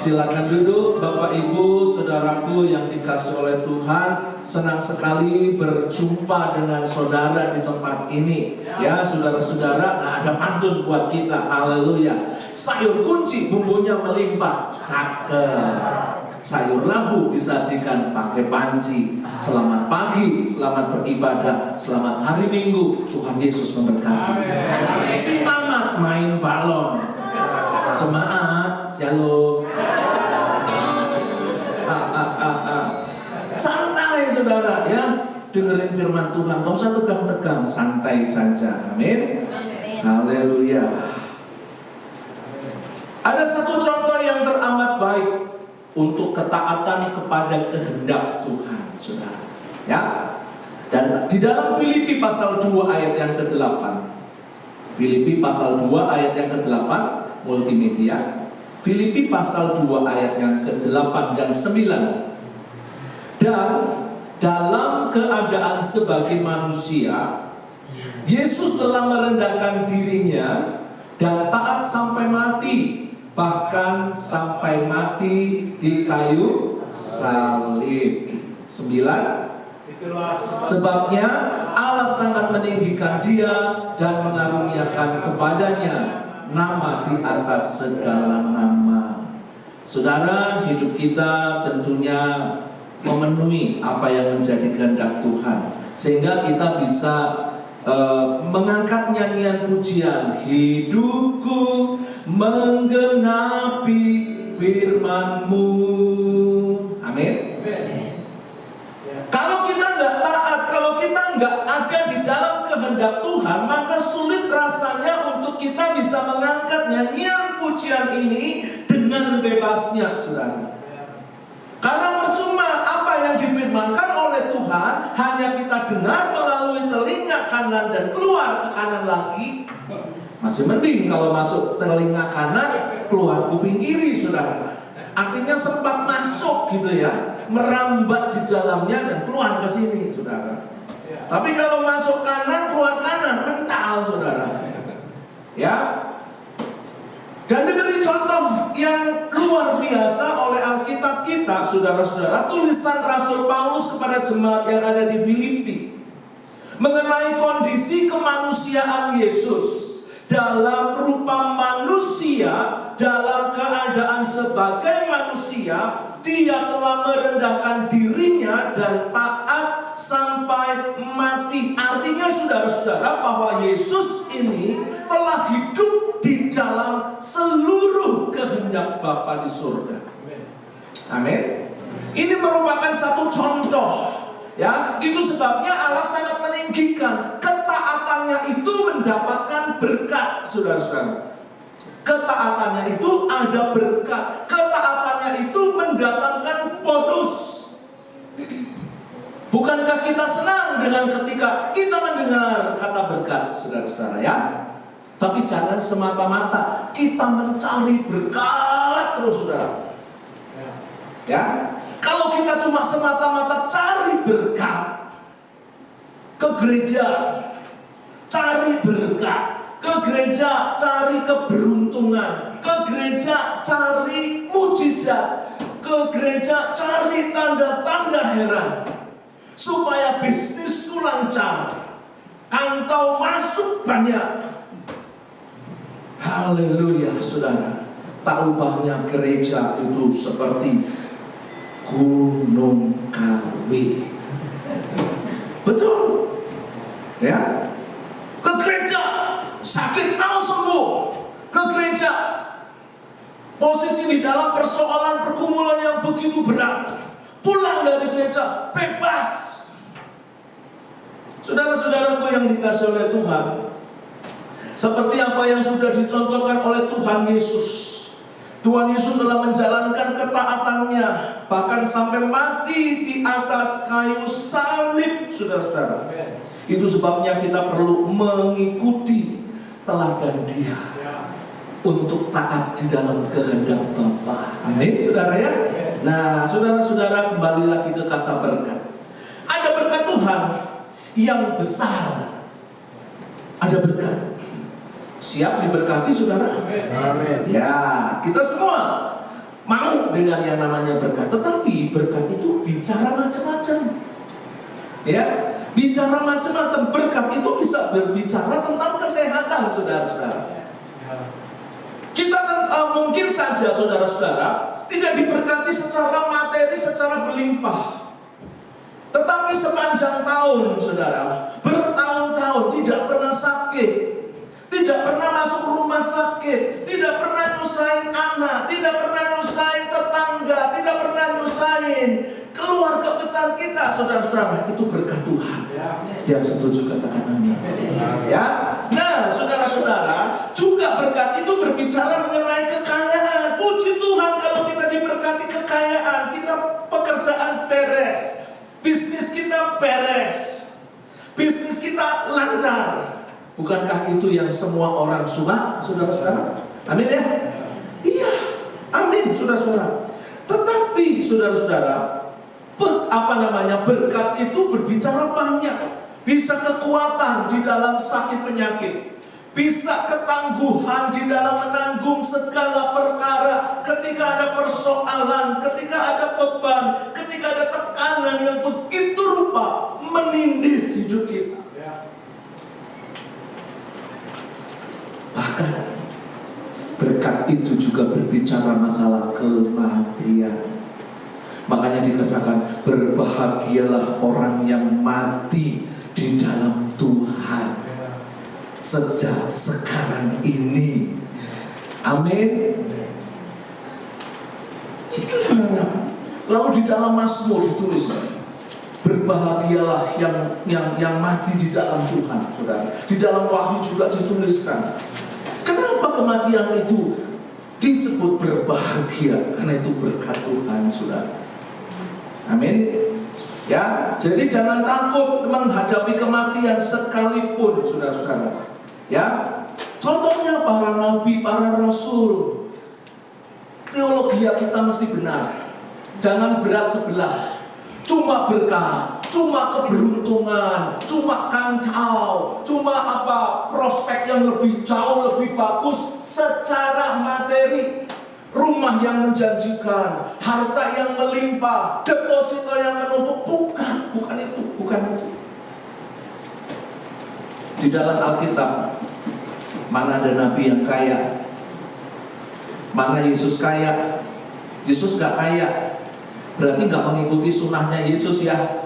Silakan duduk Bapak Ibu, saudaraku yang dikasihi oleh Tuhan. Senang sekali berjumpa dengan saudara di tempat ini. Ya saudara-saudara, ada pantun buat kita. Haleluya. Sayur kunci bumbunya melimpah. Cakep. Sayur labu disajikan pakai panci. Selamat pagi, selamat beribadah, selamat hari Minggu. Tuhan Yesus memberkati. Semangat main balon. Jemaat, shalom. Santai saudara ya, dengerin firman Tuhan. Gak usah tegang-tegang, santai saja. Amin. Haleluya. Ada satu contoh yang teramat baik untuk ketaatan kepada kehendak Tuhan, saudara. Ya. Dan di dalam Filipi pasal 2 ayat yang ke-8. Filipi pasal 2 ayat yang ke-8, multimedia. Filipi pasal 2 ayat yang ke-8 dan 9. Dan dalam keadaan sebagai manusia, Yesus telah merendahkan dirinya dan taat sampai mati, bahkan sampai mati di kayu salib. 9. Sebabnya Allah sangat meninggikan dia dan mengaruniakan kepadanya nama di atas segala nama. Saudara, hidup kita tentunya memenuhi apa yang menjadi kehendak Tuhan, sehingga kita bisa mengangkat nyanyian pujian, hidupku menggenapi firman-Mu. Amin. Kalau kita nggak taat, kalau kita nggak ada di dalam kehendak Tuhan, maka sulit rasanya untuk kita bisa mengangkat nyanyian pujian ini dengan bebasnya, saudara. Karena percuma apa yang difirmankan oleh Tuhan hanya kita dengar melalui telinga kanan dan keluar ke kanan lagi. Masih mending kalau masuk telinga kanan, keluar kuping kiri, saudara. Artinya sempat masuk gitu ya, merambat di dalamnya dan keluar ke sini, saudara. Tapi kalau masuk kanan, keluar kanan, mental, saudara. Ya. Dan diberi contoh yang luar biasa oleh Alkitab kita, saudara-saudara, tulisan Rasul Paulus kepada jemaat yang ada di Filipi mengenai kondisi kemanusiaan Yesus. Dalam rupa manusia, dalam keadaan sebagai manusia, dia telah merendahkan dirinya dan taat sampai mati. Artinya saudara-saudara bahwa Yesus ini telah hidup di dalam seluruh kehendak Bapa di surga. Amin. Ini merupakan satu contoh. Ya, itu sebabnya Allah sangat meninggikan. Ketaatannya itu mendapatkan berkat, saudara-saudara. Ketaatannya itu ada berkat. Ketaatannya itu mendatangkan bonus. Bukankah kita senang dengan ketika kita mendengar kata berkat, saudara-saudara ya? Tapi jangan semata-mata kita mencari berkat terus, saudara. Ya, kalau kita cuma semata-mata cari berkat, ke gereja cari berkat, ke gereja cari keberuntungan, ke gereja cari mujizat, ke gereja cari tanda-tanda heran, supaya bisnisku lancar, kantong masuk banyak. Haleluya, saudara. Tak ubahnya gereja itu seperti gunung kawi. Betul. Ya. Ke gereja sakit mau sembuh. Ke gereja posisi di dalam persoalan pergumulan yang begitu berat. Pulang dari gereja bebas. Saudara-saudaraku yang dikasihi oleh Tuhan, seperti apa yang sudah dicontohkan oleh Tuhan Yesus. Tuhan Yesus telah menjalankan ketaatannya bahkan sampai mati di atas kayu salib, saudara-saudara. Itu sebabnya kita perlu mengikuti teladan Dia untuk taat di dalam kehendak Bapa. Amin, saudara ya. Nah, saudara-saudara, kembali lagi ke kata berkat. Ada berkat Tuhan yang besar. Ada berkat. Siap diberkati, saudara? Amin. Ya, kita semua mau dengan yang namanya berkat. Tetapi berkat itu bicara macam-macam. Ya, bicara macam-macam. Berkat itu bisa berbicara tentang kesehatan, saudara-saudara. Kita mungkin saja, saudara-saudara, tidak diberkati secara materi, secara berlimpah. Tetapi sepanjang tahun, saudara, bertahun-tahun tidak pernah sakit, tidak pernah masuk rumah sakit, tidak pernah nyusahin anak, tidak pernah nyusahin tetangga, tidak pernah nyusahin keluarga besar kita, saudara-saudara. Itu berkat Tuhan. Yang setuju katakan amin. Ya, nah, saudara-saudara, juga berkat itu berbicara mengenai kekayaan. Puji Tuhan kalau kita diberkati kekayaan, kita pekerjaan beres, bisnis kita beres, bisnis kita lancar. Bukankah itu yang semua orang suka, saudara-saudara? Amin ya? Iya, amin, saudara-saudara. Tetapi, saudara-saudara, berkat itu berbicara banyak. Bisa kekuatan di dalam sakit penyakit, bisa ketangguhan di dalam menanggung segala perkara. Ketika ada persoalan, ketika ada beban, ketika ada tekanan yang begitu rupa menindis hidup kita. Bahkan berkat itu juga berbicara masalah kematian. Makanya dikatakan berbahagialah orang yang mati di dalam Tuhan sejak sekarang ini. Amin. Itu saudara. Lalu di dalam Mazmur ditulis, berbahagialah yang mati di dalam Tuhan, saudara. Di dalam Wahyu juga dituliskan. Kenapa kematian itu disebut berbahagia? Karena itu berkat Tuhan, saudara. Amin. Ya, jadi jangan takut menghadapi kematian sekalipun, saudara-saudara. Ya, contohnya para nabi, para rasul. Teologi kita mesti benar. Jangan berat sebelah. Cuma berkat, cuma keberuntungan, cuma kantau, cuma prospek yang lebih jauh, lebih bagus secara materi. Rumah yang menjanjikan, harta yang melimpah, deposito yang menumpuk. Bukan itu. Di dalam Alkitab, mana ada nabi yang kaya? Mana Yesus kaya? Yesus gak kaya. Berarti gak mengikuti sunnahnya Yesus ya,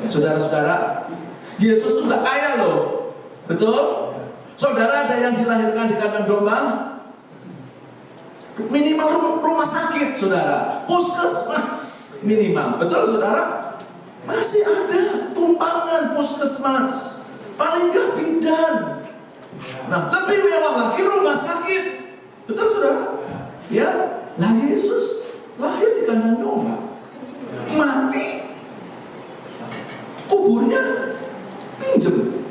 saudara-saudara. Yesus tuh gak kaya loh. Betul? Saudara, ada yang dilahirkan di kandang domba? Minimal rumah sakit, saudara. Puskesmas minimal. Betul, saudara? Masih ada tumpangan puskesmas. Paling gak bidan. Nah, lebih mewah lagi rumah sakit. Betul, saudara? Ya. Nah, Yesus lahir di kandang domba, mati, kuburnya pinjem.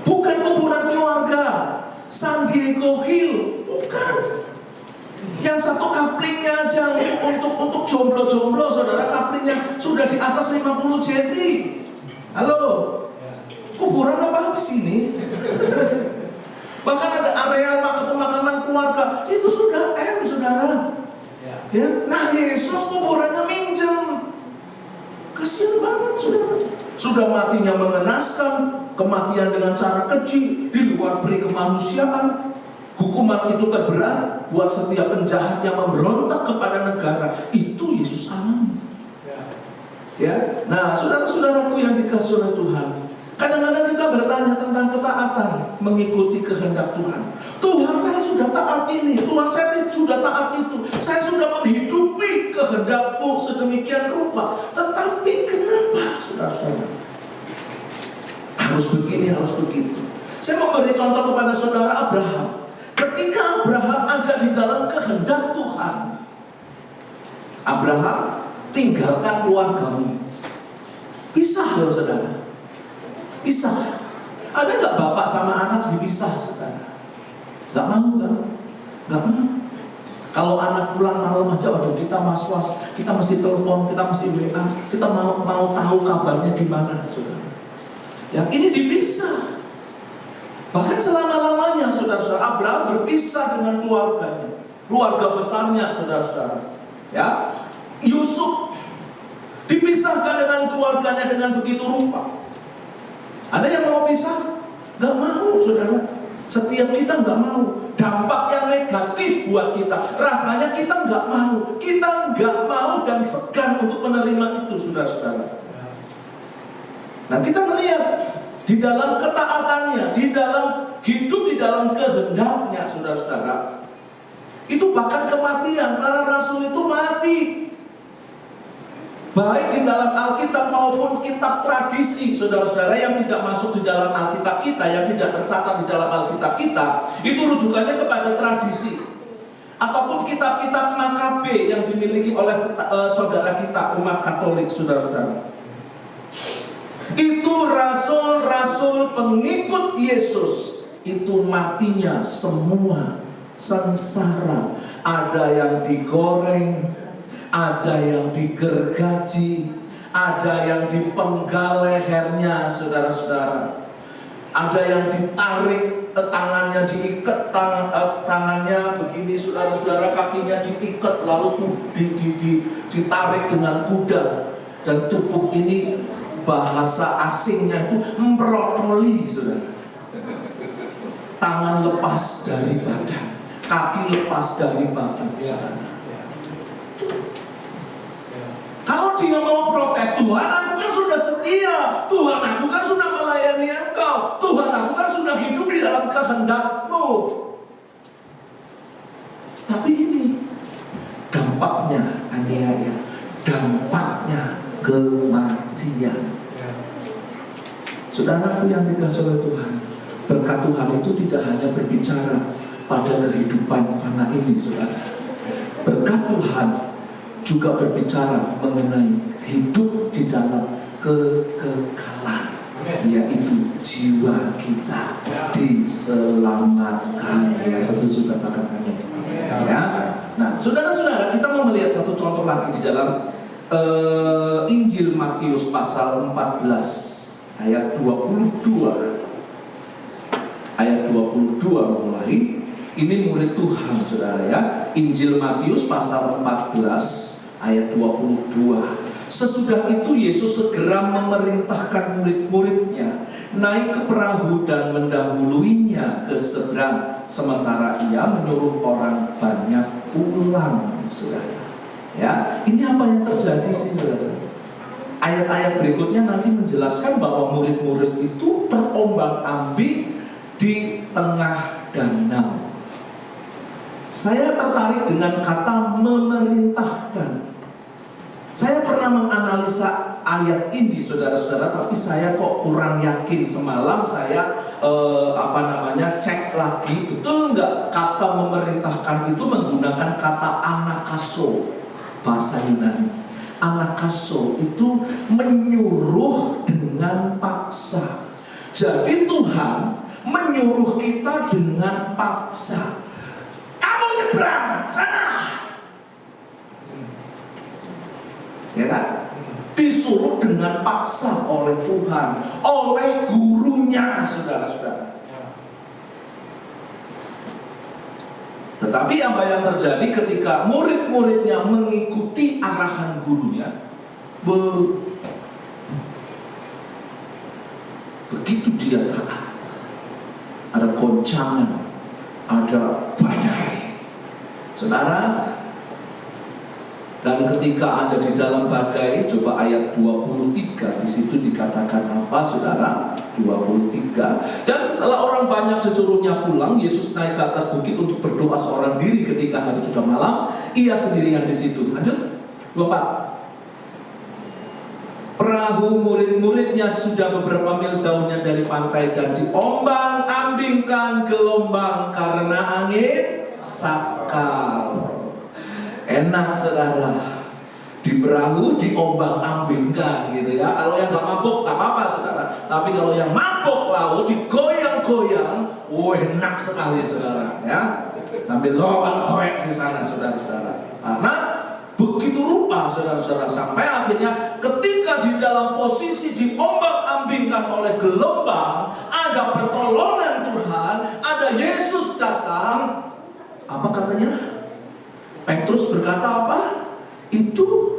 Bukan kuburan keluarga San Diego Hill, bukan. Yang satu kaplingnya aja untuk jomblo-jomblo, saudara, kaplingnya sudah di atas 50 cm. Halo, kuburan apa sini? Bahkan ada area pemakaman keluarga, itu sudah saudara. Ya, nah Yesus kuburannya minjem. Kasihan banget, saudara. Sudah matinya mengenaskan, kematian dengan cara keji, di luar peri kemanusiaan. Hukuman itu terberat buat setiap penjahat yang memberontak kepada negara. Itu Yesus alami. Ya, nah saudara-saudaraku yang dikasihi oleh Tuhan, kadang-kadang kita bertanya tentang ketaatan mengikuti kehendak Tuhan. Tuhan, saya sudah taat ini, Tuhan, saya sudah taat itu, saya sudah menghidupi kehendak-Mu sedemikian rupa. Tetapi kenapa, saudara-saudara? Harus begini, harus begitu. Saya memberi contoh kepada saudara Abraham. Ketika Abraham ada di dalam kehendak Tuhan, Abraham tinggalkan keluargamu. Pisah loh, saudara. Pisah. Ada nggak bapak sama anak dipisah, saudara? Nggak mau kan? Nggak mau. Kalau anak pulang malam aja, waduh, kita was-was, kita mesti telepon, kita mesti WA, kita mau tahu kabarnya gimana, saudara. Yang ini dipisah. Bahkan selama-lamanya, saudara-saudara, Abraham berpisah dengan keluarganya. keluarga besarnya, saudara-saudara. Ya, Yusuf dipisahkan dengan keluarganya dengan begitu rupa. Ada yang mau pisah? Gak mau, saudara. Setiap kita gak mau. Dampak yang negatif buat kita, rasanya kita gak mau. Kita gak mau dan segan untuk menerima itu, saudara-saudara. Nah, kita melihat di dalam ketaatannya, di dalam hidup, di dalam kehendaknya, saudara-saudara, itu bahkan kematian. Para rasul itu mati, baik di dalam Alkitab maupun kitab tradisi, saudara-saudara, yang tidak masuk di dalam Alkitab kita, yang tidak tercatat di dalam Alkitab kita, itu rujukannya kepada tradisi ataupun kitab-kitab Makabe yang dimiliki oleh saudara kita umat Katolik, saudara-saudara. Itu rasul-rasul pengikut Yesus itu matinya semua sengsara. Ada yang digoreng, ada yang digergaji, ada yang dipenggal lehernya, saudara-saudara. Ada yang ditarik tangannya, diikat tangannya begini, saudara-saudara, kakinya diikat lalu ditarik dengan kuda. Dan tubuh ini bahasa asingnya itu membrokoli, saudara. Tangan lepas dari badan, kaki lepas dari badan, saudara. Kalau dia mau protes, Tuhan aku kan sudah setia, Tuhan aku kan sudah melayani Engkau, Tuhan aku kan sudah hidup di dalam kehendak-Mu. Tapi ini dampaknya aniaya, dampaknya kematian. Saudaraku yang dikasihi oleh Tuhan, berkat Tuhan itu tidak hanya berbicara pada kehidupan fana ini, saudara. Berkat Tuhan juga berbicara mengenai hidup di dalam kekekalan, yaitu jiwa kita diselamatkan. Ya, satu juga katakan amin. Ya. Nah, saudara-saudara, kita mau melihat satu contoh lagi di dalam Injil Matius pasal 14 ayat 22. Ayat 22 mulai. Ini murid Tuhan, saudara, ya. Injil Matius pasal 14 ayat 22. Sesudah itu Yesus segera memerintahkan murid-muridnya naik ke perahu dan mendahuluinya ke seberang, sementara ia menyuruh orang banyak pulang, saudara. Ya, ini apa yang terjadi sih, saudara? Ayat-ayat berikutnya nanti menjelaskan bahwa murid-murid itu terombang-ambing di tengah danau. Saya tertarik dengan kata memerintahkan. Saya pernah menganalisa ayat ini, saudara-saudara, tapi saya kok kurang yakin. Semalam saya cek lagi, betul nggak kata memerintahkan itu menggunakan kata anakaso, bahasa Yunani. Anakaso itu menyuruh dengan paksa. Jadi Tuhan menyuruh kita dengan paksa. Kamu nyebrang sana, ya kan? Disuruh dengan paksa oleh Tuhan, oleh gurunya, saudara-saudara. Tetapi apa yang terjadi ketika murid-muridnya mengikuti arahan gurunya? Begitu dia taat, ada goncangan, ada badai, saudara. Dan ketika ada di dalam badai, coba ayat 23, di situ dikatakan apa, saudara? 23. Dan setelah orang banyak disuruhnya pulang, Yesus naik ke atas bukit untuk berdoa seorang diri. Ketika hari sudah malam, ia sendirian di situ. Lanjut, 24. Perahu murid-muridnya sudah beberapa mil jauhnya dari pantai dan diombang-ambingkan gelombang karena angin sakal. Enak, saudara, di perahu diombang-ambingkan gitu ya. Kalau yang gak mabuk tak apa-apa, saudara. Tapi kalau yang mabuk laut digoyang-goyang, enak sekali, saudara, ya. Sambil loak-loak di sana, saudara-saudara. Karena begitu rupa, saudara-saudara, sampai akhirnya ketika di dalam posisi diombang-ambingkan oleh gelombang, ada pertolongan Tuhan, ada Yesus datang. Apa katanya? Petrus berkata apa? Itu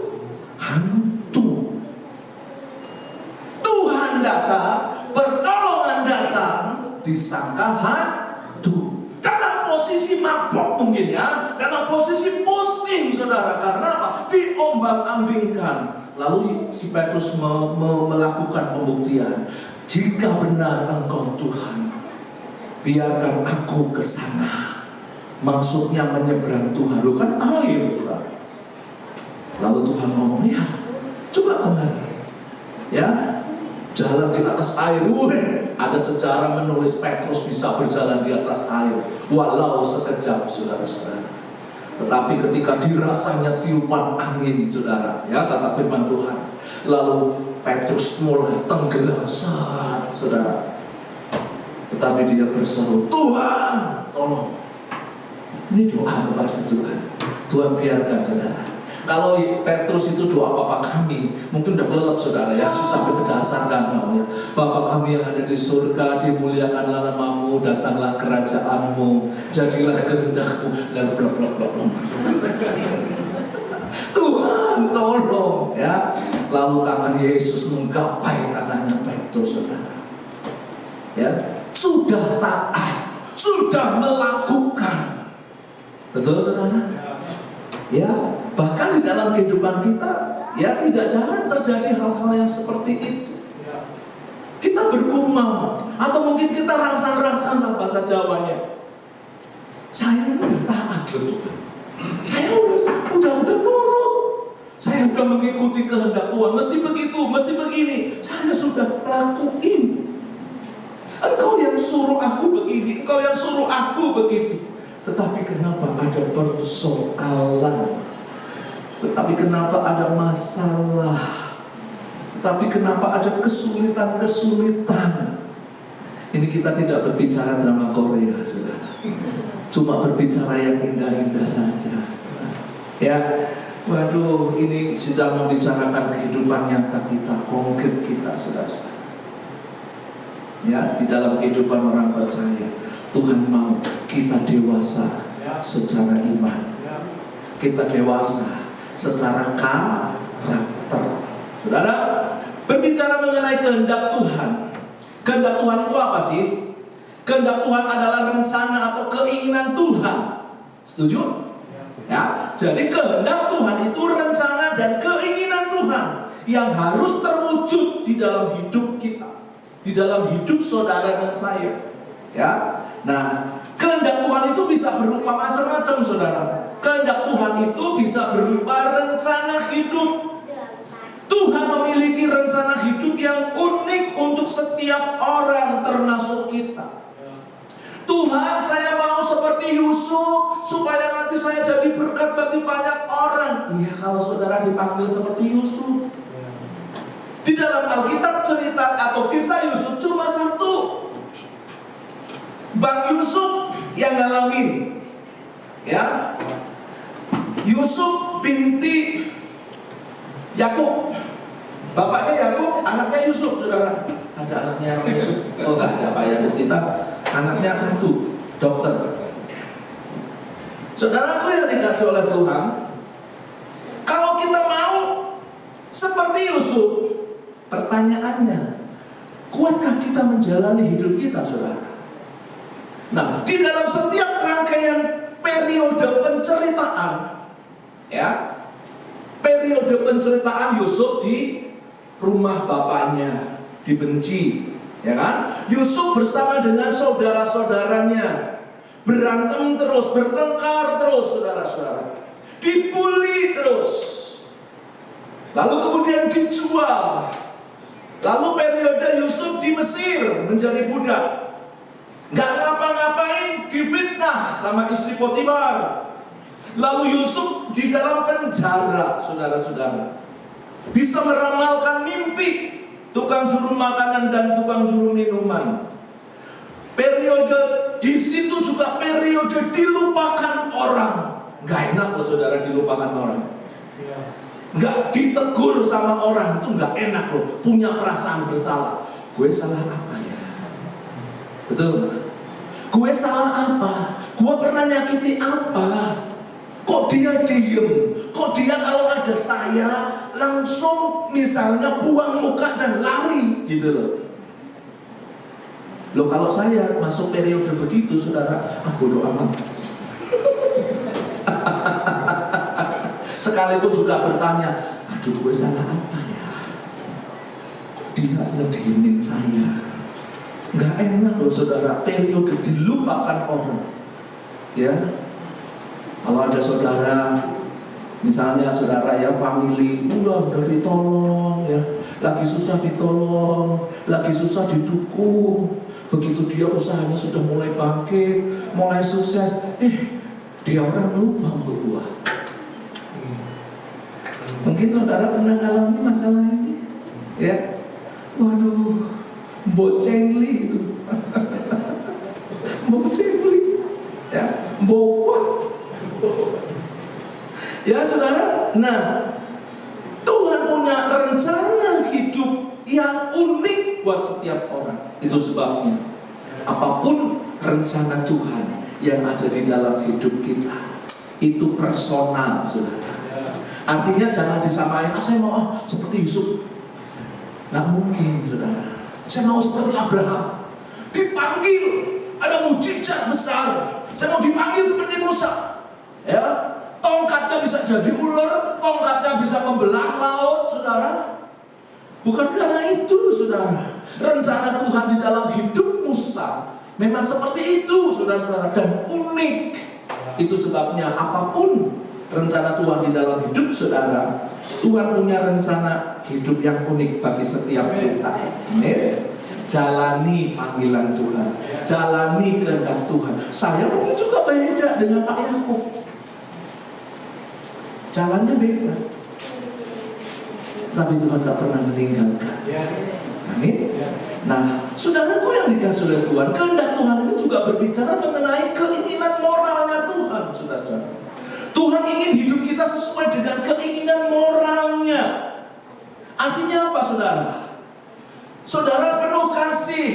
hantu. Tuhan datang, pertolongan datang, disangka hantu. Dalam posisi mabok mungkin ya, dalam posisi pusing saudara. Karena apa? Diombang-ambingkan. Lalu si Petrus melakukan pembuktian. Jika benar engkau Tuhan, biarkan aku ke sana. Maksudnya menyeberang Tuhan. Lu kan air, saudara. Lalu Tuhan ngomong, ya, coba kemari. Ya, jalan di atas air. Ada sejarah menulis Petrus bisa berjalan di atas air walau sekejap, saudara-saudara. Tetapi ketika dirasanya tiupan angin, saudara, ya, kata firman Tuhan, lalu Petrus mulai tenggelam, saudara. Tetapi dia berseru, Tuhan, tolong. Ini doa kepada Tuhan. Tuhan biarkan, saudara. Kalau Petrus itu doa Bapa kami, mungkin udah kelelep, saudara, ya, sampai ke dasar danau, ya. Bapa kami yang ada di surga, dimuliakanlah namamu, datanglah kerajaanmu, jadilah kehendakmu, dan blok. Tuhan tolong, ya. Lalu tangan Yesus menggapai tangannya Petrus, saudara. Ya, sudah taat, sudah melakukan. Betul, saudara? Ya, bahkan di dalam kehidupan kita, ya, tidak jarang terjadi hal-hal yang seperti itu. Kita bergumam, atau mungkin kita rasan-rasan lah bahasa Jawanya. Saya udah taat loh Tuhan. Saya udah nurut. Saya udah mengikuti kehendak Tuhan. Mesti begitu, mesti begini. Saya sudah lakuin. Engkau yang suruh aku begini, engkau yang suruh aku begitu. Tetapi kenapa ada persoalan? Tetapi kenapa ada masalah? Tetapi kenapa ada kesulitan-kesulitan? Ini kita tidak berbicara drama Korea, saudara. Cuma berbicara yang indah-indah saja. Ya, waduh, ini sedang membicarakan kehidupan nyata kita, konkret kita, saudara. Ya, di dalam kehidupan orang percaya, Tuhan mau kita dewasa secara iman. Kita dewasa secara karakter. Saudara, berbicara mengenai kehendak Tuhan. Kehendak Tuhan itu apa sih? Kehendak Tuhan adalah rencana atau keinginan Tuhan. Setuju? Ya, jadi kehendak Tuhan itu rencana dan keinginan Tuhan yang harus terwujud di dalam hidup kita, di dalam hidup saudara dan saya. Ya, nah, kehendak Tuhan itu bisa berupa macam-macam, saudara. Kehendak Tuhan itu bisa berupa rencana hidup. Tuhan memiliki rencana hidup yang unik untuk setiap orang, termasuk kita. Tuhan, saya mau seperti Yusuf supaya nanti saya jadi berkat bagi banyak orang. Iya, kalau saudara dipanggil seperti Yusuf. Di dalam Alkitab cerita atau kisah Yusuf cuma satu. Bang Yusuf yang ngalamin, ya, Yusuf binti Yakub. Bapaknya Yakub, anaknya Yusuf, saudara. Ada anaknya Yusuf? Oh, enggak ada Pak Yakub. Kita anaknya satu, dokter. Saudaraku yang dikasih oleh Tuhan, kalau kita mau seperti Yusuf, pertanyaannya, kuatkah kita menjalani hidup kita, saudara? Nah, di dalam setiap rangkaian periode penceritaan, ya, periode penceritaan Yusuf di rumah bapaknya, dibenci, ya kan? Yusuf bersama dengan saudara-saudaranya berantem terus, bertengkar terus, saudara-saudara, dibully terus, lalu kemudian dijual. Lalu periode Yusuf di Mesir menjadi budak, nggak ngapa-ngapain, difitnah sama istri Potifar. Lalu Yusuf di dalam penjara, saudara-saudara, bisa meramalkan mimpi tukang juru makanan dan tukang juru minuman. Periode di situ juga periode dilupakan orang. Nggak enak loh, saudara, dilupakan orang. Nggak ditegur sama orang itu nggak enak loh. Punya perasaan bersalah. Gue salah apa ya? Betul? Gue salah apa? Gue pernah nyakiti apa? Kok dia diem? Kok dia kalau ada saya langsung misalnya buang muka dan lari gitu loh. Loh kalau saya masuk periode begitu saudara, bodoh amat. Sekalipun juga bertanya, aduh gue salah apa ya? Kok dia ngediemin saya? Nggak enak loh saudara, periode dilupakan orang. Ya, kalau ada saudara, misalnya saudara ya family, udah ditolong ya, lagi susah ditolong, lagi susah didukung. Begitu dia usahanya sudah mulai bangkit, mulai sukses, dia orang lupa berbuah. Mungkin saudara pernah alami masalah ini, ya. Waduh, bocengli itu, bocengli, ya, bova. Ya saudara, nah Tuhan punya rencana hidup yang unik buat setiap orang. Itu sebabnya apapun rencana Tuhan yang ada di dalam hidup kita itu personal, saudara. Artinya jangan disamain, saya mau seperti Yusuf. Nggak mungkin, saudara. Saya mau seperti Abraham, dipanggil, ada mujizat besar. Saya mau dipanggil seperti Musa, ya, tongkatnya bisa jadi ular, tongkatnya bisa membelah laut, saudara. Bukan karena itu, saudara. Rencana Tuhan di dalam hidup Musa memang seperti itu, saudara-saudara, dan unik. Itu sebabnya apapun rencana Tuhan di dalam hidup saudara, Tuhan punya rencana hidup yang unik bagi setiap kita. Amin. Jalani panggilan Tuhan, jalani kehendak Tuhan. Saya mungkin juga beda dengan Pak Yakub. Jalannya beda, tapi Tuhan tak pernah meninggalkan. Amin. Nah, saudaraku yang dikasih oleh Tuhan, kehendak Tuhan ini juga berbicara mengenai keinginan moralnya Tuhan, saudara. Tuhan ingin hidup kita sesuai dengan keinginan moralnya. Artinya apa, saudara? Saudara penuh kasih,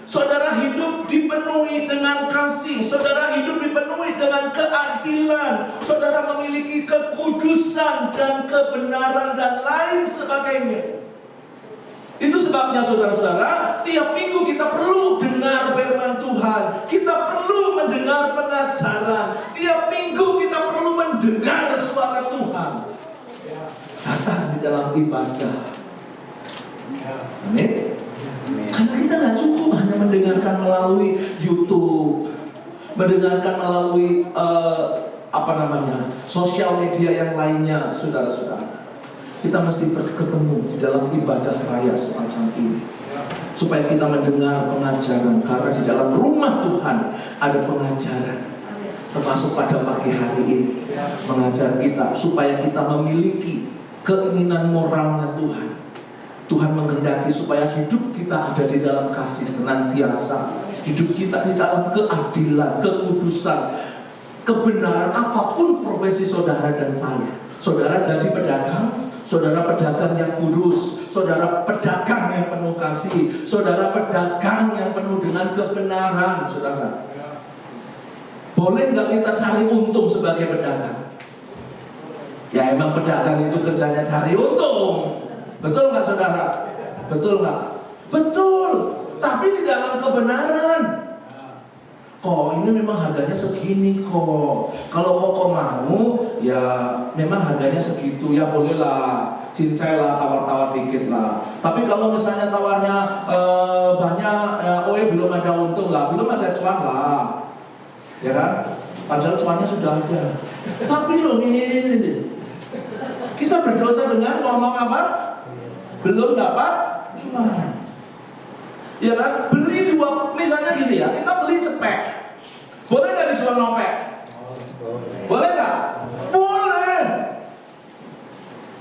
saudara hidup dipenuhi dengan kasih, saudara hidup dipenuhi dengan keadilan, saudara memiliki kekudusan dan kebenaran dan lain sebagainya. Itu sebabnya saudara-saudara, tiap minggu kita perlu dengar firman Tuhan, kita perlu mendengar pengajaran, tiap minggu kita perlu mendengar suara Tuhan. Datang di dalam ibadah. Amin. Karena kita nggak cukup hanya mendengarkan melalui YouTube, mendengarkan melalui sosial media yang lainnya, saudara-saudara. Kita mesti bertemu di dalam ibadah raya semacam ini, supaya kita mendengar pengajaran. Karena di dalam rumah Tuhan ada pengajaran, termasuk pada pagi hari ini, mengajar kita supaya kita memiliki keinginan moralnya Tuhan. Tuhan menghendaki supaya hidup kita ada di dalam kasih senantiasa, hidup kita di dalam keadilan, kekudusan, kebenaran. Apapun profesi saudara dan saya, saudara jadi pedagang, saudara pedagang yang kudus, saudara pedagang yang penuh kasih, saudara pedagang yang penuh dengan kebenaran, saudara. Boleh nggak kita cari untung sebagai pedagang? Ya emang pedagang itu kerjanya cari untung. Betul nggak, saudara? Betul nggak? Betul. Tapi di dalam kebenaran. Kok ini memang harganya segini kok. Kalau kok mau, ya memang harganya segitu. Ya bolehlah, cincai lah, tawar-tawar dikit lah. Tapi kalau misalnya tawarnya banyak, belum ada untung lah, belum ada cuan lah, ya kan? Padahal cuannya sudah ada. Tapi loh ini. Kita berdosa dengan ngomong apa? Belum dapat cuan. Ya kan? Beli dua, misalnya gini ya, kita beli cepek. Boleh nggak dijual nopek? Boleh nggak? Boleh.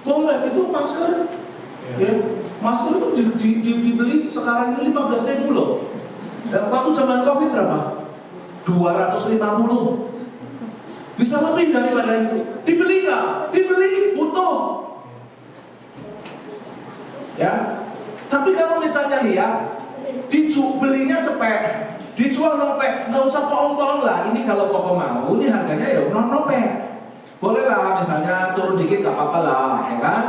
Boleh. Itu masker. Ya, masker itu dibeli sekarang ini 15.000 loh. Dan waktu zaman Covid berapa? 250. Bisa lebih daripada itu. Dibeli nggak? Dibeli, butuh. Ya. Tapi kalau misalnya ya, belinya cepet, dijual nopek, nggak usah bohong-bohong lah. Ini kalau koko mau, ini harganya ya nopek. Bolehlah misalnya turun dikit gak apa-apa lah, ya kan?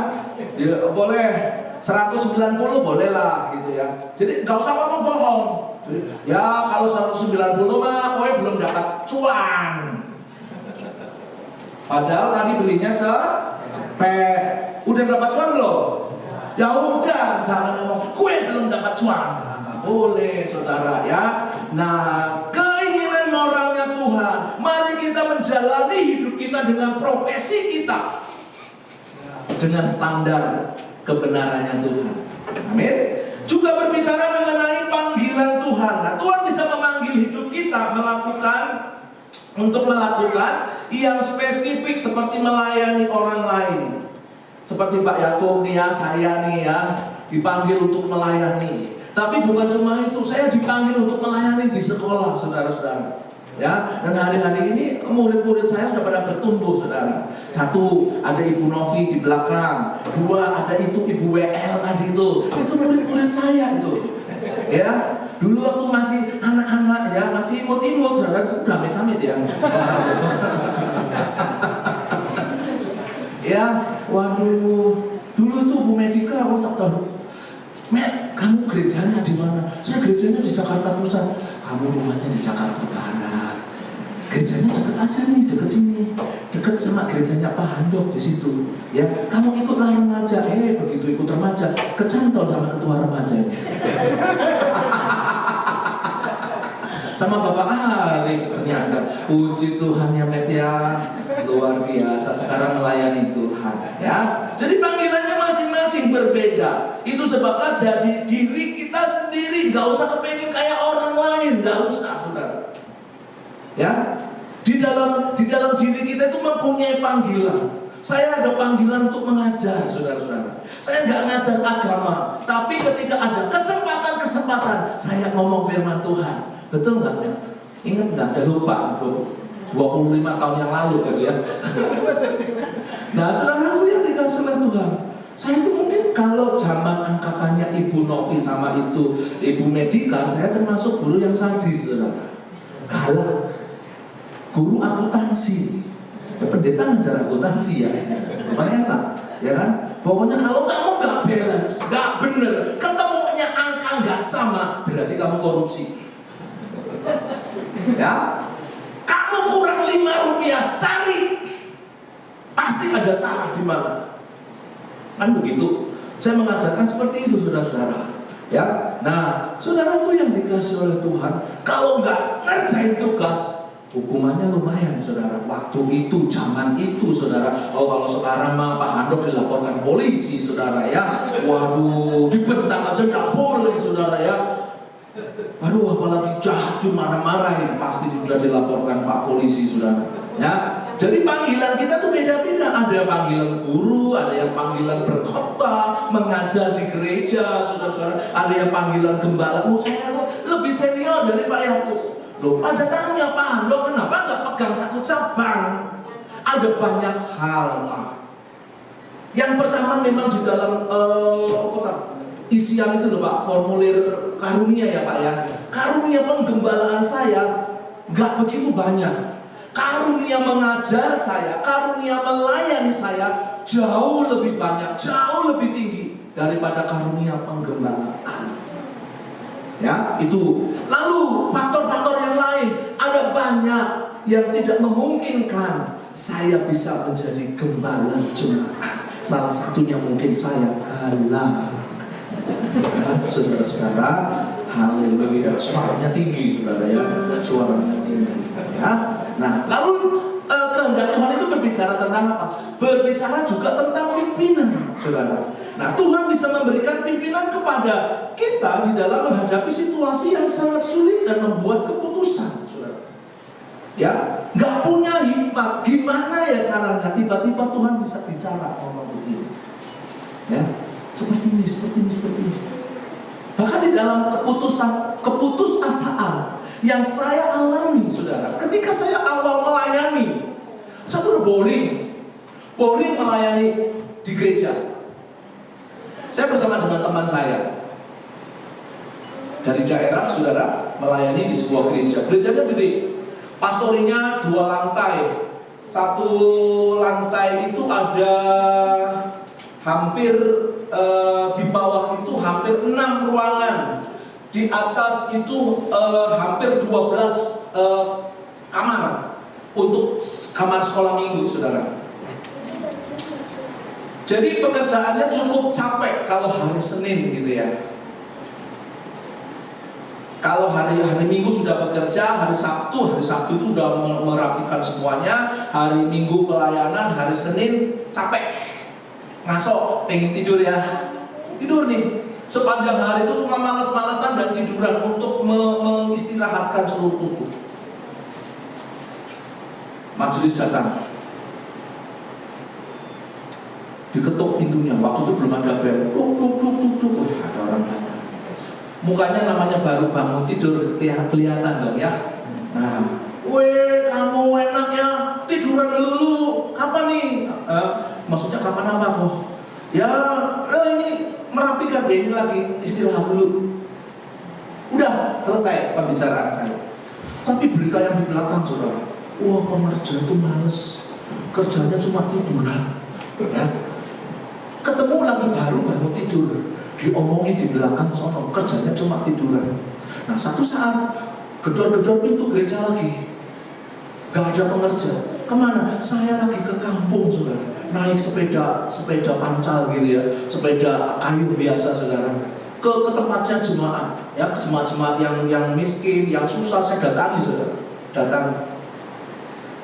Boleh 190 bolehlah gitu ya. Jadi nggak usah ngomong bohong. Ya kalau 190 mah, belum dapat cuan. Padahal tadi belinya cepet. Udah dapat cuan belum? Ya udah, jangan ngomong gue belum dapat cuan. Nah, boleh saudara ya. Nah, keinginan moralnya Tuhan, mari kita menjalani hidup kita dengan profesi kita, dengan standar kebenarannya Tuhan. Amin. Juga berbicara mengenai panggilan Tuhan. Nah, Tuhan bisa memanggil hidup kita untuk melakukan yang spesifik seperti melayani orang lain. Seperti Pak Yakub nih ya, saya nih ya, dipanggil untuk melayani. Tapi bukan cuma itu, saya dipanggil untuk melayani di sekolah, saudara-saudara. Ya, dan hari-hari ini murid-murid saya sudah pada bertumbuh, saudara. Satu, ada Ibu Novi di belakang. Dua, ada itu Ibu WL tadi itu murid-murid saya itu. Ya, dulu waktu masih anak-anak ya, masih imut-imut, saudara, sudah amit-amit ya. Ya, waduh, dulu tuh Bu Medika, aku tak tahu. Met, kamu gerejanya di mana? Saya gerejanya di Jakarta Pusat. Kamu rumahnya di Jakarta Barat. Gerejanya deket aja nih, deket sini, deket sama gerejanya Pak Handok di situ. Ya, kamu ikutlah remaja. Begitu ikut remaja, kecantol sama ketua remaja. Sama Bapak Ari ternyata. Puji Tuhan ya Met ya, luar biasa sekarang melayani Tuhan ya. Jadi panggilannya masing-masing berbeda. Itu sebabnya jadi diri kita sendiri, nggak usah kepengen kayak orang lain, nggak usah saudara. Ya, di dalam diri kita itu mempunyai panggilan. Saya ada panggilan untuk mengajar, saudara-saudara. Saya nggak ngajar agama, tapi ketika ada kesempatan, saya ngomong firman Tuhan. Betul nggak, Men? Ingat nggak? Udah lupa 25 tahun yang lalu gitu ya. Nah, saudaraku yang dikasih oleh Tuhan, saya itu mungkin kalau zaman angkatannya Ibu Novi sama itu Ibu Medika, saya termasuk guru yang sadis, saudara. Galak, guru akuntansi. Ya, pendeta ngajar akuntansi ya, lumayan lah, ya kan? Pokoknya kalau kamu nggak balance, nggak bener, ketemunya angka nggak sama, berarti kamu korupsi. Ya, kamu kurang 5 rupiah, cari, pasti ada salah di mana. Kan begitu. Saya mengajarkan seperti itu, saudara-saudara. Ya, nah, saudaraku yang dikasih oleh Tuhan, kalau nggak ngerjain tugas, hukumannya lumayan, saudara. Waktu itu, zaman itu, saudara. Oh, kalau sekarang mah Pak Handok dilaporkan polisi, saudara ya. Waduh, dibentak aja nggak boleh, saudara ya. Aduh, apalagi jahat tuh marah-marahin, pasti sudah dilaporkan Pak Polisi, saudara. Ya, jadi panggilan kita tuh beda-beda. Ada panggilan guru, ada yang panggilan berkhotbah, mengajar di gereja, saudara-saudara. Ada yang panggilan gembala. Saya lebih senior dari Pak Yakub. Loh, pada tanya Pak Handok, kenapa nggak pegang satu cabang? Ada banyak hal, Pak. Yang pertama memang di dalam isian itu loh Pak, formulir karunia ya Pak ya. Karunia penggembalaan saya nggak begitu banyak. Karunia mengajar saya, karunia melayani saya jauh lebih banyak, jauh lebih tinggi daripada karunia penggembalaan. Ya, itu. Lalu faktor-faktor yang lain, ada banyak yang tidak memungkinkan saya bisa menjadi gembala jemaat. Salah satunya mungkin saya galak. Ya, saudara-saudara, haleluya, suaranya tinggi, saudara ya, suaranya tinggi. Ya, nah, lalu kehendak Tuhan itu berbicara tentang apa? Berbicara juga tentang pimpinan, saudara. Nah, Tuhan bisa memberikan pimpinan kepada kita di dalam menghadapi situasi yang sangat sulit dan membuat keputusan, saudara. Ya, nggak punya hikmat, gimana ya caranya? Tiba-tiba Tuhan bisa bicara ngomong begini. Ya. Seperti ini. Bahkan di dalam keputusasaan yang saya alami, saudara, ketika saya awal melayani, saya tuh boring melayani di gereja. Saya bersama dengan teman saya dari daerah, saudara, melayani di sebuah gereja. Gerejanya gede, pastorinya 2 lantai, Satu lantai itu ada hampir di bawah itu hampir 6 ruangan. Di atas itu hampir 12 kamar untuk kamar sekolah minggu, saudara. Jadi pekerjaannya cukup capek kalau hari Senin gitu ya. Kalau hari Minggu sudah bekerja, hari Sabtu itu sudah merapikan semuanya, hari Minggu pelayanan, hari Senin capek, ngasok, pengen tidur ya, tidur nih. Sepanjang hari itu cuma malas-malasan dan tiduran untuk mengistirahatkan seluruh tubuh. Majelis datang, diketuk pintunya, waktu itu belum ada bel, ada orang datang. Mukanya namanya baru bangun tidur, kelihatan dong ya. Nah, weh kamu enak ya, tiduran dulu, kapan nih? Maksudnya kapan apa kok? Ya, ini merapikan deh, ini lagi istirahat dulu. Udah selesai pembicaraan saya. Tapi berita yang di belakang, saudara, wah pengerja itu males, kerjanya cuma tiduran. Ya. Ketemu lagi baru bangun tidur, diomongin di belakang sono, kerjanya cuma tiduran. Nah satu saat gedor-gedor pintu gereja lagi, gak ada pengerja. Kemana? Saya lagi ke kampung, saudara. Naik sepeda pancal gitu ya, sepeda kayu biasa, saudara. Ke tempatnya jemaat, ya, ke jemaat-jemaat yang miskin, yang susah saya datangi, saudara. Datang.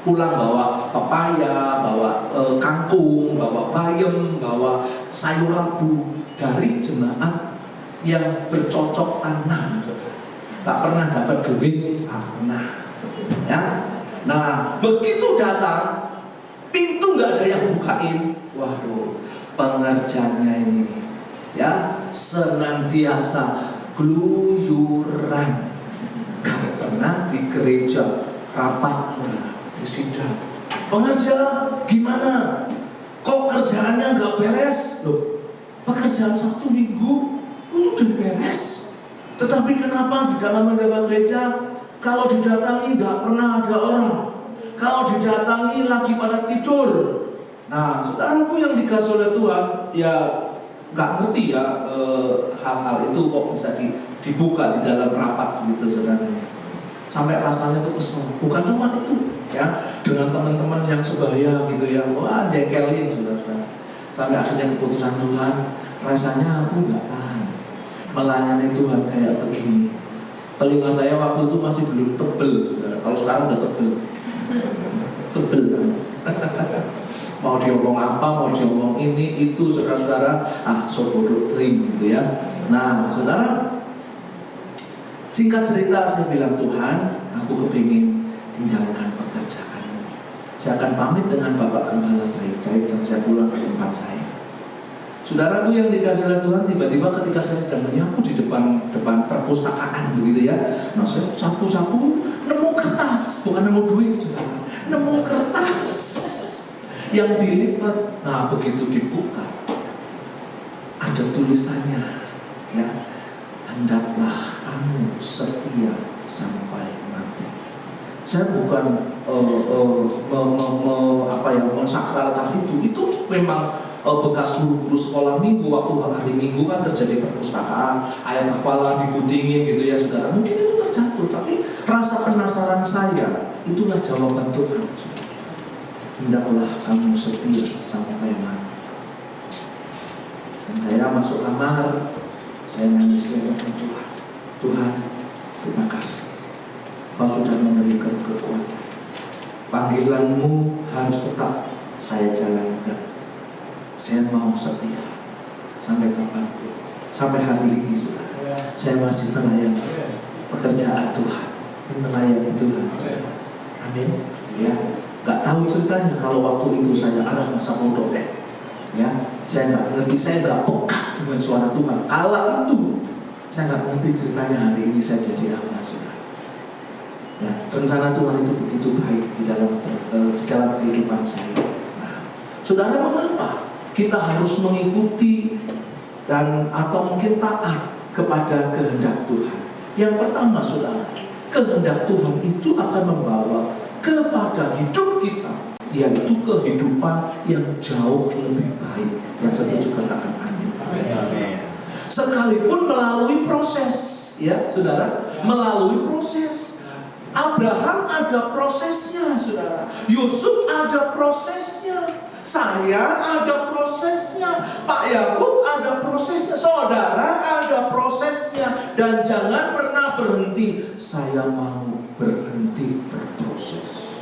Pulang bawa pepaya, bawa kangkung, bawa bayam, bawa sayur labu dari jemaat yang bercocok tanam. Tak pernah dapat duit, tak pernah. Ya, nah begitu datang, pintu nggak ada yang bukain. Waduh, pengerjanya ini, ya senantiasa keluyuran. Kalau pernah di gereja rapat sidang, pengajar gimana? Kok kerjaannya nggak beres? Loh, pekerjaan Sabtu Minggu itu udah beres. Tetapi kenapa di dalam menjaga gereja kalau didatangi nggak pernah ada orang? Kalau didatangi lagi pada tidur. Nah, saudaraku yang dikasih oleh Tuhan, ya nggak ngerti ya hal-hal itu kok bisa dibuka di dalam rapat gitu, saudara. Sampai rasanya tuh kesel. Bukan cuma itu, ya, dengan teman-teman yang sebaya gitu ya, wah jengkelin, saudara. Sampai akhirnya keputusan Tuhan, rasanya aku nggak tahan melayani Tuhan kayak begini. Telinga saya waktu itu masih belum tebel, saudara. Kalau sekarang udah tebel banget. Mau diomong apa, mau diomong ini, itu, saudara-saudara, bodoh teling gitu ya. Nah, saudara, singkat cerita saya bilang, Tuhan, aku kepingin tinggalkan pekerjaan. Saya akan pamit dengan Bapak Gembala baik-baik dan saya pulang ke tempat saya. Saudaraku yang dikasih oleh Tuhan, tiba-tiba ketika saya sedang menyapu di depan perpustakaan begitu ya. Nah saya sapu-sapu, nemu kertas, bukan nemu duit, saudara. Nemu kertas yang dilipat. Nah begitu dibuka, ada tulisannya, ya, hendaklah kamu setia sampai mati. Saya bukan mensakralkan itu memang bekas guru-guru sekolah minggu. Waktu hari Minggu kan terjadi perpustakaan, ayat hafalan digudingin gitu ya, saudara. Mungkin itu terjatuh, tapi rasa penasaran saya, itulah jawaban Tuhan. Hendaklah kamu setia sampai mati. Dan saya masuk kamar, saya nangis lewat Tuhan. Tuhan, terima kasih. Kau sudah memberikan kekuatan. Panggilanmu harus tetap saya jalankan. Saya mau setia sampai kapanpun. Sampai hari ini sudah. Saya masih melayani pekerjaan Tuhan, melayani Tuhan. Amin. Ya, nggak tahu ceritanya kalau waktu itu saya ada masa bodoh deh. Ya, saya nggak ngerti, saya nggak peka dengan suara Tuhan. Kala itu saya nggak ngerti ceritanya hari ini saya jadi apa sudah. Ya, rencana Tuhan itu begitu baik di dalam kehidupan saya. Nah, saudara, mengapa kita harus mengikuti dan atau mungkin taat kepada kehendak Tuhan? Yang pertama, saudara, kehendak Tuhan itu akan membawa kepada hidup kita yaitu kehidupan yang jauh lebih baik. Yang setuju katakan amin. Sekalipun melalui proses, ya saudara, melalui proses. Abraham ada prosesnya, saudara. Yusuf ada prosesnya. Saya ada prosesnya. Pak Yakub ada prosesnya. Saudara ada prosesnya. Dan jangan pernah berhenti. Saya mau berhenti berproses.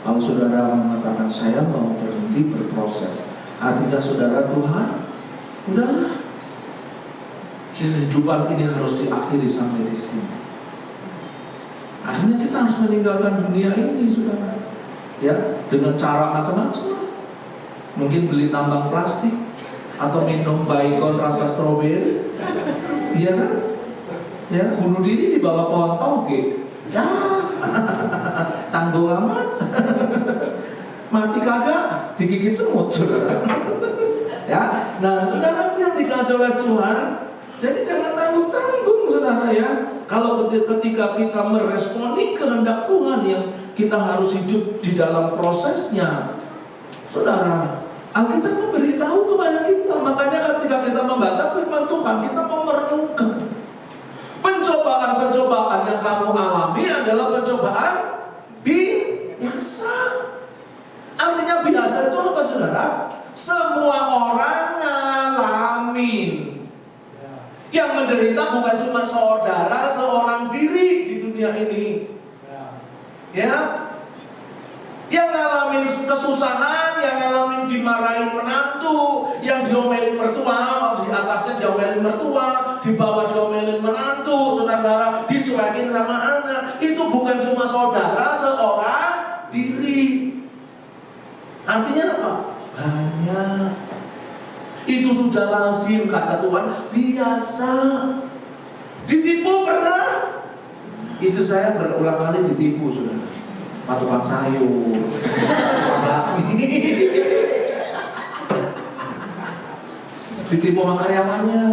Kalau saudara mengatakan saya mau berhenti berproses, artinya saudara, Tuhan, udahlah, kehidupan ini harus diakhiri sampai di sini. Akhirnya kita harus meninggalkan dunia ini, saudara. Ya, dengan cara macam-macam. Mungkin beli tambang plastik atau minum Baygon rasa stroberi, iya kan? Ya, bunuh diri di bawah pohon toge. Ya, tanggung amat. Mati kagak, digigit semut, saudara. Ya, nah saudara yang dikasih oleh Tuhan, jadi jangan tanggung-tanggung, saudara ya. Kalau ketika kita meresponi kehendak Tuhan yang kita harus hidup di dalam prosesnya, saudara, Alkitab memberitahu kepada kita. Makanya ketika kita membaca firman Tuhan, kita merenungkan pencobaan-pencobaan yang kamu alami adalah pencobaan biasa. Artinya biasa itu apa, saudara? Semua orang ngalamin. Yang menderita bukan cuma saudara, seorang diri di dunia ini. Ya. Yang ngalamin kesusahan, yang ngalamin dimarahin menantu, yang diomelin mertua, di atasnya diomelin mertua, di bawah diomelin menantu, saudara, dicuekin sama anak. Itu bukan cuma saudara, seorang diri. Artinya apa? Banyak. Itu sudah lazim, kata Tuhan, biasa. Ditipu pernah? Istri saya berulang kali ditipu, saudara. Tukang sayur, tukang bakmi, ditipu sama karyawannya.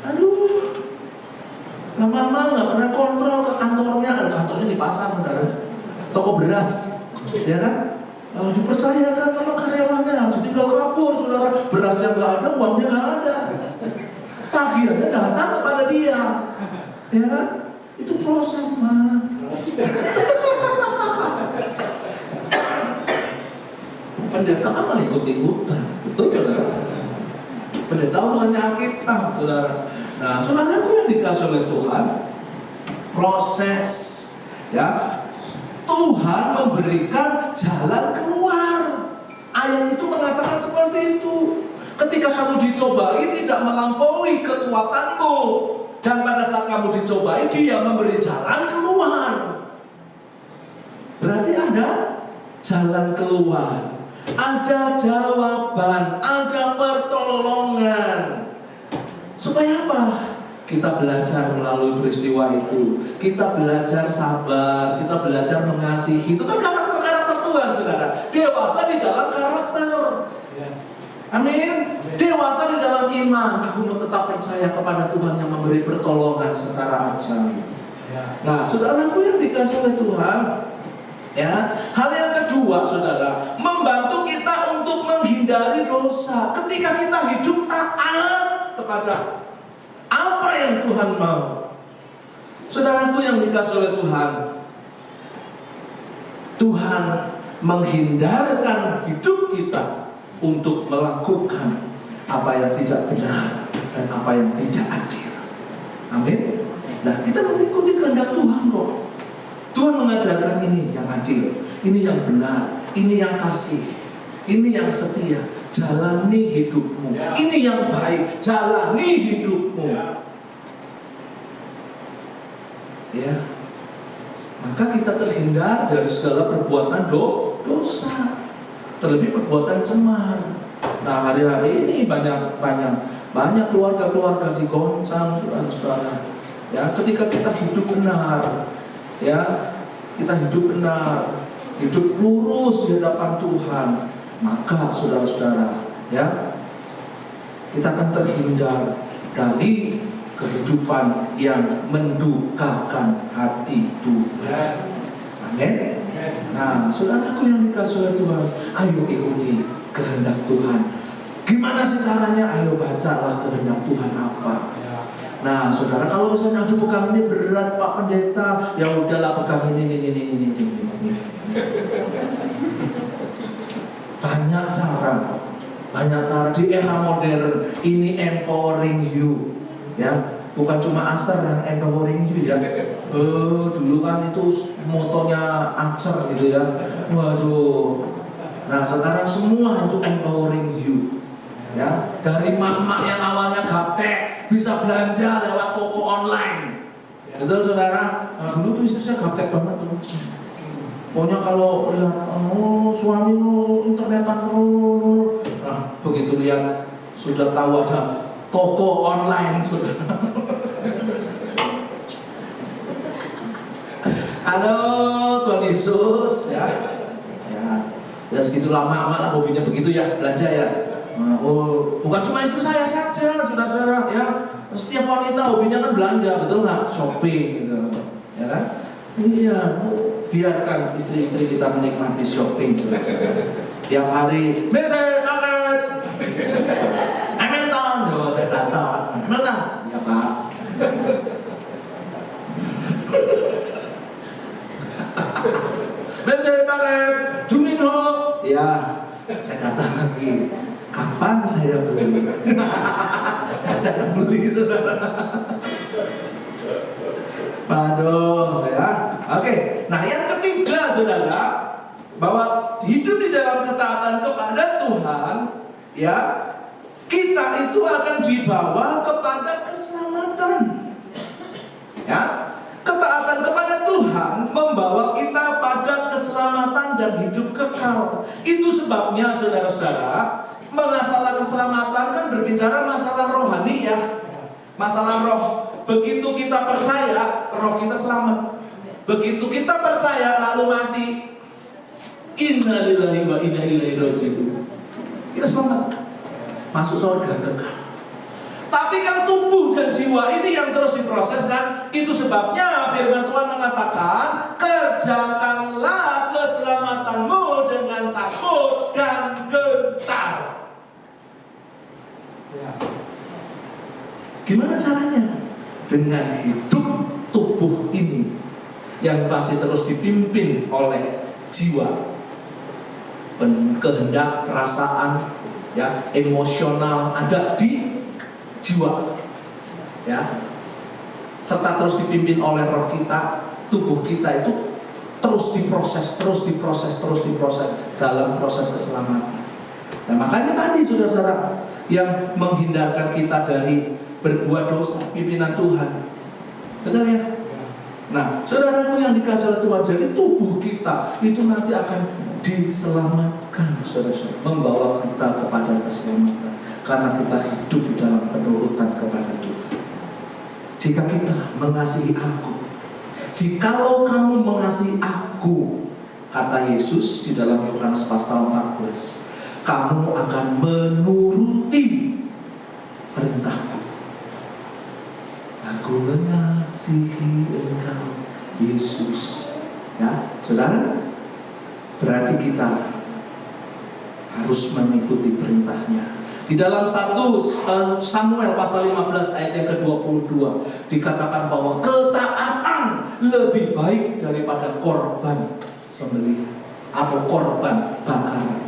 Aduh, lama-lama nggak pernah kontrol ke kantornya. Kantornya di pasar, saudara, toko beras, ya kan? Dipercayakan sama karyawannya, ditinggal kabur, saudara. Berasnya nggak ada, uangnya nggak ada. Tagihannya datang kepada dia, ya kan? Itu proses, mah. Pendeta kan malah ikut-ikutan, betul, saudara? Pendeta urusannya Alkitab, saudara. Nah, saudaraku yang dikasih oleh Tuhan, proses, ya. Tuhan memberikan jalan keluar. Ayat itu mengatakan seperti itu. Ketika kamu dicobai tidak melampaui kekuatanmu, dan pada saat kamu dicobai, Dia memberi jalan keluar. Berarti ada jalan keluar, ada jawaban, ada pertolongan. Supaya apa? Kita belajar melalui peristiwa itu. Kita belajar sabar, kita belajar mengasihi. Itu kan karakter-karakter Tuhan, saudara. Dewasa di dalam karakter. Amin. Dewasa di dalam iman. Aku mau tetap percaya kepada Tuhan yang memberi pertolongan secara ajaib. Nah, saudaraku yang dikasih oleh Tuhan, ya, hal yang kedua, saudara, membantu kita untuk menghindari dosa. Ketika kita hidup taat kepada apa yang Tuhan mau. Saudaraku yang dikasih oleh Tuhan, Tuhan menghindarkan hidup kita untuk melakukan apa yang tidak benar dan apa yang tidak adil. Amin. Nah, kita mengikuti kehendak Tuhan kok. Tuhan mengajarkan ini yang adil, ini yang benar, ini yang kasih, ini yang setia. Jalani hidupmu. Ini yang baik, jalani hidupmu. Ya. Maka kita terhindar dari segala perbuatan dosa. Terlebih perbuatan cemar. Nah, hari-hari ini banyak keluarga-keluarga digoncang, saudara-saudara. Ya, ketika kita hidup benar, ya, kita hidup benar, hidup lurus di hadapan Tuhan, maka saudara-saudara, ya, kita akan terhindar dari kehidupan yang mendukakan hati Tuhan. Amin. Nah, saudaraku yang dikasih oleh Tuhan, ayo ikuti kehendak Tuhan. Gimana sih caranya? Ayo bacalah kehendak Tuhan apa. Nah, saudara, kalau misalnya aduh pegang ini berat Pak Pendeta, ya udahlah pegang ini. Banyak cara di era modern ini empowering you, ya. Bukan cuma Acer yang empowering you ya. Dulu kan itu motonya Acer gitu ya. Waduh. Nah, sekarang semua itu empowering you. Ya, dari mak-mak yang awalnya gaptek bisa belanja lewat toko online. Betul saudara? Nah, dulu tuh istri saya gaptek banget tuh. Pokoknya kalau lihat suami internetan, nah begitu lihat sudah tahu ada toko online, saudara. Aduh, Tuhan Yesus ya. Ya segitu lama lah hobinya begitu ya, belanja ya. Bukan cuma istri saya saja, saudara-saudara ya. Setiap wanita hobinya kan belanja, betul nggak? Shopping gitu, ya kan? Iya, biarkan istri-istri kita menikmati shopping. Tiap hari, saya pakai Hamilton, saya datang. Hamilton, ya Pak. Saya pakai Juminho, ya saya datang lagi. Kapan saya beli? Jangan beli saudara. Aduh ya. Oke. Nah yang ketiga saudara, bahwa hidup di dalam ketaatan kepada Tuhan, ya kita itu akan dibawa kepada keselamatan. Ya, ketaatan kepada Tuhan membawa kita pada keselamatan dan hidup kekal. Itu sebabnya saudara-saudara, masalah keselamatan kan berbicara masalah rohani ya, masalah roh. Begitu kita percaya, roh kita selamat. Begitu kita percaya lalu mati, innalillahi wa inna ilaihi raji'un, kita selamat, masuk surga kekal. Tapi kan tubuh dan jiwa ini yang terus diproseskan. Itu sebabnya firman Tuhan mengatakan, kerjakanlah keselamatanmu dengan takut dan gentar. Gimana caranya? Dengan hidup tubuh ini yang masih terus dipimpin oleh jiwa, kehendak, perasaan, ya, emosional ada di jiwa, ya, serta terus dipimpin oleh roh kita. Tubuh kita itu terus diproses dalam proses keselamatan. Nah makanya tadi saudara-saudara, yang menghindarkan kita dari berbuat dosa, pimpinan Tuhan, betul ya? Nah saudaraku yang dikasih oleh Tuhan, jadi tubuh kita itu nanti akan diselamatkan, saudara-saudara, membawa kita kepada keselamatan. Karena kita hidup di dalam penurutan kepada Tuhan. Jika kita mengasihi aku, jikalau kamu mengasihi aku, kata Yesus di dalam Yohanes pasal 14, kamu akan menuruti perintahku. Aku mengasihi engkau, Yesus. Ya, saudara, berarti kita harus mengikuti perintahnya. Di dalam 1 Samuel pasal 15 ayat yang ke-22 dikatakan bahwa ketaatan lebih baik daripada korban sembelihan atau korban bakaran.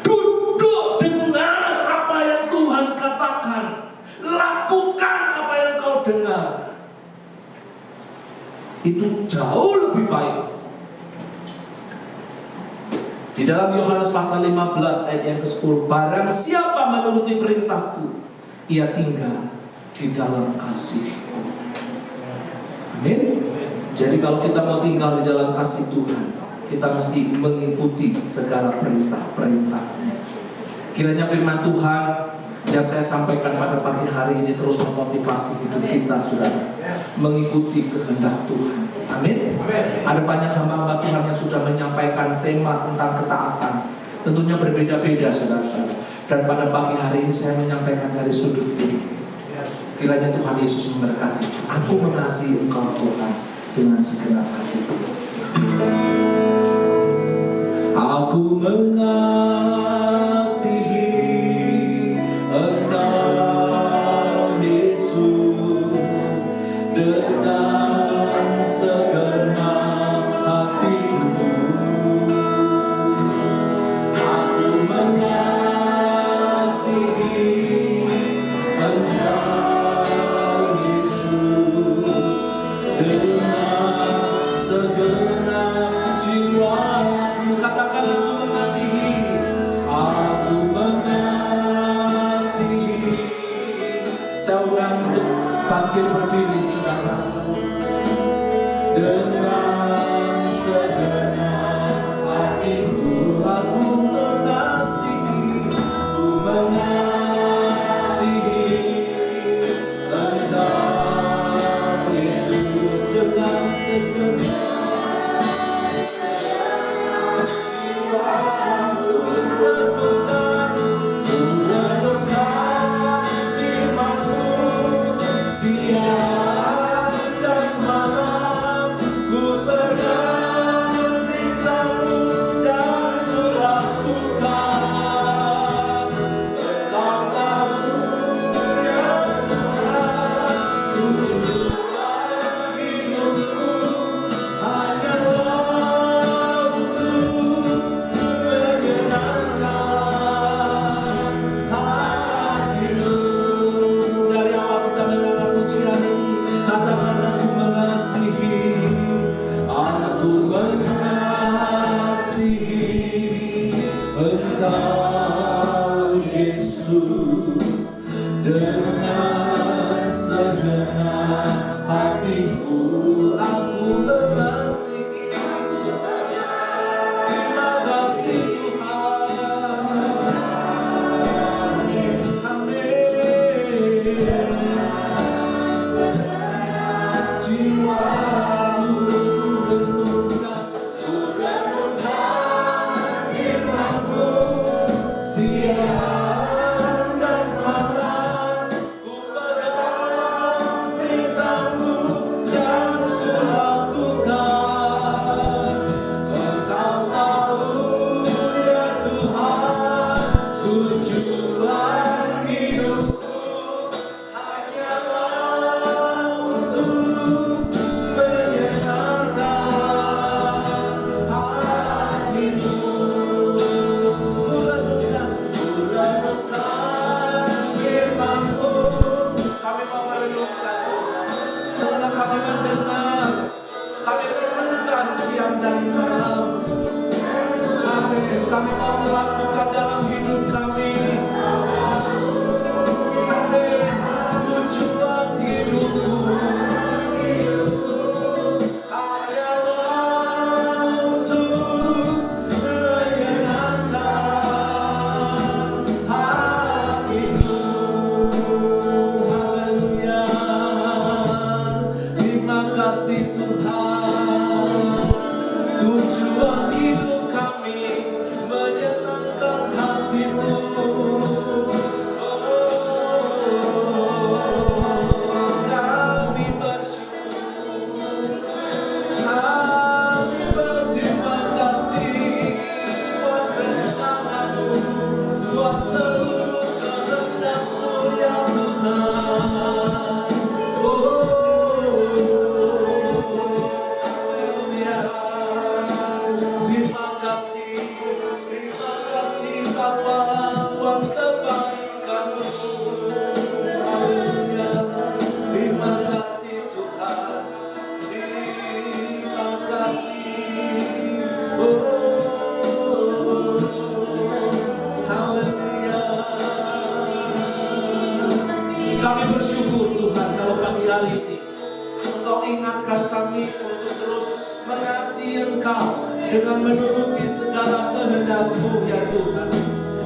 Duduk dengar apa yang Tuhan katakan, lakukan apa yang kau dengar. Itu jauh lebih baik. Di dalam Yohanes pasal 15 ayat yang ke-10, barang siapa menuruti perintahku, ia tinggal di dalam kasih-Ku. Amin. Jadi kalau kita mau tinggal di dalam kasih Tuhan, kita mesti mengikuti segala perintah-perintahnya. Kiranya firman Tuhan yang saya sampaikan pada pagi hari ini terus memotivasi hidup kita, saudara, mengikuti kehendak Tuhan. Amin. Ada banyak hamba-hamba Tuhan yang sudah menyampaikan tema tentang ketaatan. Tentunya berbeda-beda, saudara-saudara. Dan pada pagi hari ini saya menyampaikan dari sudut ini. Kiranya Tuhan Yesus memberkati. Aku mengasihi Engkau Tuhan dengan segenap hatiku. Aku mengasihi Engkau Yesus dengan segenap hatiku. Aku mengasihi Engkau Yesus dengan segenap jiwaku. Katakan aku mengasihi. Aku mengasihi. Saya ulang untuk bangkit berdiri, saudara. Dengan segenap hatiku aku mengasihi. Aku mengasihi Engkau Yesus dengan segenap Engkau Yesus dengan segenap hatiku. Aku mengasihi. Terima kasih Tuhan. Amin. Jiwaku renungkan, ku renungkan firman-Mu siang dan malam. Ku pegang berita-Mu dan ku lakukan. Engkau tahu ya Tuhan, tujuan hidupku hanyalah untuk menyenangkan hati-Mu. Kami mau merenungkan Tuhan. Setelah kami mendengar, kami renungkan siang dan malam. Amin. Kami mau melakukan dalam hidup kami. Amin. Tujuan hidupku hanyalah untuk menyenangkan hati-Mu. Haleluya. Terima kasih Tuhan. Tujuan hidup kami menyenangkan hati-Mu. Kami bersyukur. Kami berterima kasih buat rencana-Mu, buat seluruh kehendak-Mu ya Tuhan. Haleluya. Terima kasih Bapa buat kebaikan-Mu. Haleluya. Terima kasih Tuhan. Terima kasih. Haleluya. Kami bersyukur Tuhan kalau pagi hari ini Engkau ingatkan kami untuk terus mengasihi Engkau dengan menuruti segala kehendak-Mu ya Tuhan.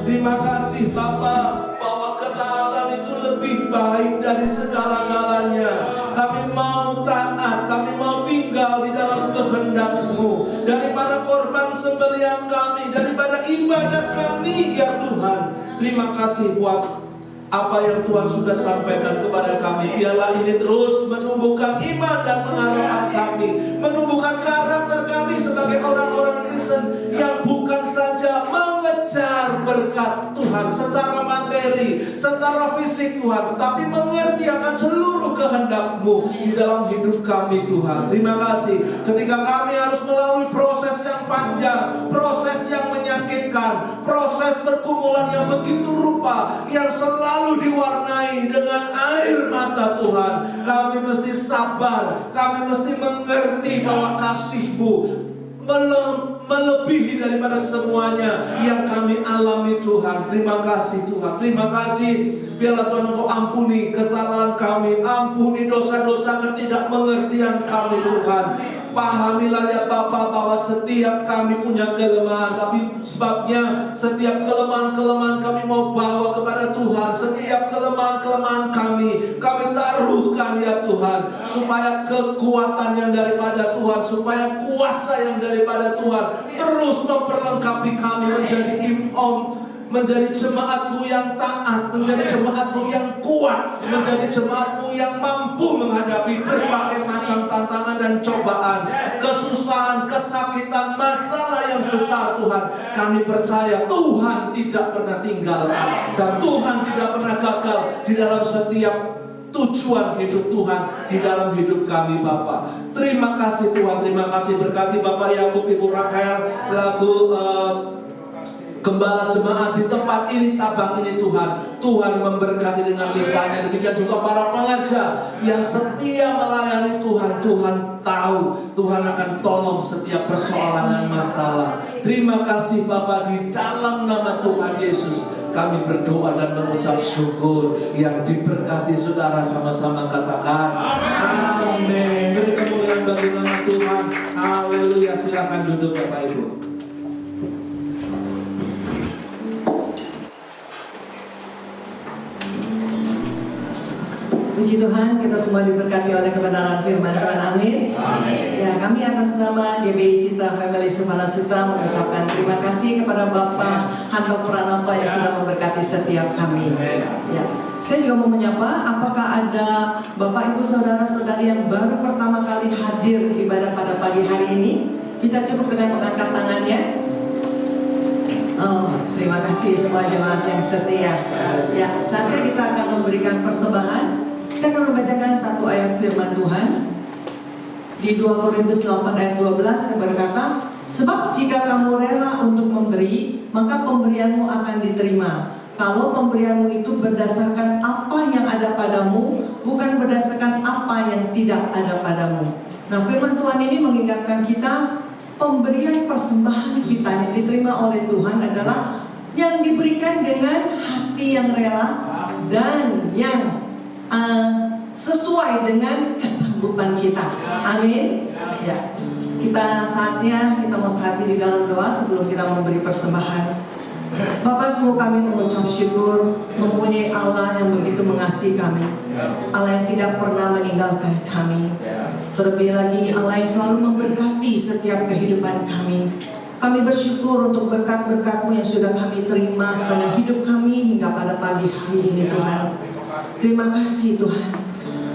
Terima kasih Bapa bahwa ketaatan itu lebih baik dari segala-galanya. Kami mau taat, kami mau tinggal di dalam kehendak-Mu. Daripada korban sembelihan kami, daripada ibadah kami ya Tuhan. Terima kasih buat apa yang Tuhan sudah sampaikan kepada kami. Biarlah ini terus menumbuhkan iman dan pengarahan kami, menumbuhkan karakter kami sebagai orang-orang Kristen yang bukan saja mengejar berkat Tuhan secara materi, secara fisik Tuhan, tetapi mengerti akan seluruh kehendak-Mu di dalam hidup kami Tuhan. Terima kasih ketika kami harus melalui proses yang panjang, proses yang menyakitkan, proses pergumulan yang begitu rupa, yang selalu diwarnai dengan air mata Tuhan. Kami mesti sabar, kami mesti mengerti bahwa kasih-Mu melebihi daripada semuanya yang kami alami Tuhan. Terima kasih Tuhan, terima kasih. Biarlah Tuhan Engkau ampuni kesalahan kami, ampuni dosa-dosa ketidakmengertian kami Tuhan. Pahamilah ya Bapa bahwa setiap kami punya kelemahan, tapi sebabnya setiap kelemahan-kelemahan kami mau bawa kepada Tuhan. Setiap kelemahan-kelemahan kami taruhkan ya Tuhan, supaya kekuatan yang daripada Tuhan, supaya kuasa yang daripada Tuhan terus memperlengkapi kami menjadi imam, menjadi jemaat-Mu yang taat, menjadi jemaat-Mu yang kuat, menjadi jemaat-Mu yang mampu menghadapi berbagai macam tantangan dan cobaan, kesusahan, kesakitan, masalah yang besar Tuhan. Kami percaya Tuhan tidak pernah tinggal dan Tuhan tidak pernah gagal di dalam setiap tujuan hidup Tuhan di dalam hidup kami Bapa. Terima kasih Tuhan, terima kasih. Berkati Bapak Yakub, Ibu Rahel selaku gembala jemaat di tempat ini, cabang ini Tuhan. Tuhan memberkati dengan limpahnya. Demikian juga para pengajar yang setia melayani Tuhan. Tuhan tahu, Tuhan akan tolong setiap persoalan dan masalah. Terima kasih Bapak, di dalam nama Tuhan Yesus kami berdoa dan mengucap syukur. Yang diberkati saudara sama-sama katakan amin. Beri kemuliaan bagi nama Tuhan. Haleluya. Silakan duduk Bapak Ibu. Puji Tuhan, kita semua diberkati oleh kebenaran firman Tuhan. Amin. Ya, kami atas nama GBI Citra Family Sumanasuta mengucapkan terima kasih kepada Bapak Handok Pranoto yang sudah memberkati setiap kami. Ya, saya juga mau menyapa, apakah ada Bapak Ibu Saudara-saudari yang baru pertama kali hadir di ibadah pada pagi hari ini? Bisa cukup dengan mengangkat tangannya. Oh, terima kasih semua jemaat yang setia. Ya, saatnya kita akan memberikan persembahan. Saya akan membacakan satu ayat firman Tuhan di 2 Korintus 8 ayat 12 yang berkata, sebab jika kamu rela untuk memberi, maka pemberianmu akan diterima. Kalau pemberianmu itu berdasarkan apa yang ada padamu, bukan berdasarkan apa yang tidak ada padamu. Nah, firman Tuhan ini mengingatkan kita, pemberian persembahan kita yang diterima oleh Tuhan adalah yang diberikan dengan hati yang rela dan yang sesuai dengan kesanggupan kita. Amin. Ya, kita saatnya kita mau hati di dalam doa sebelum kita memberi persembahan. Bapak, sungguh kami mengucap syukur mempunyai Allah yang begitu mengasihi kami, Allah yang tidak pernah meninggalkan kami. Terlebih lagi Allah yang selalu memberkati setiap kehidupan kami. Kami bersyukur untuk berkat-berkat-Mu yang sudah kami terima sepanjang hidup kami hingga pada pagi hari ini Tuhan. Terima kasih Tuhan.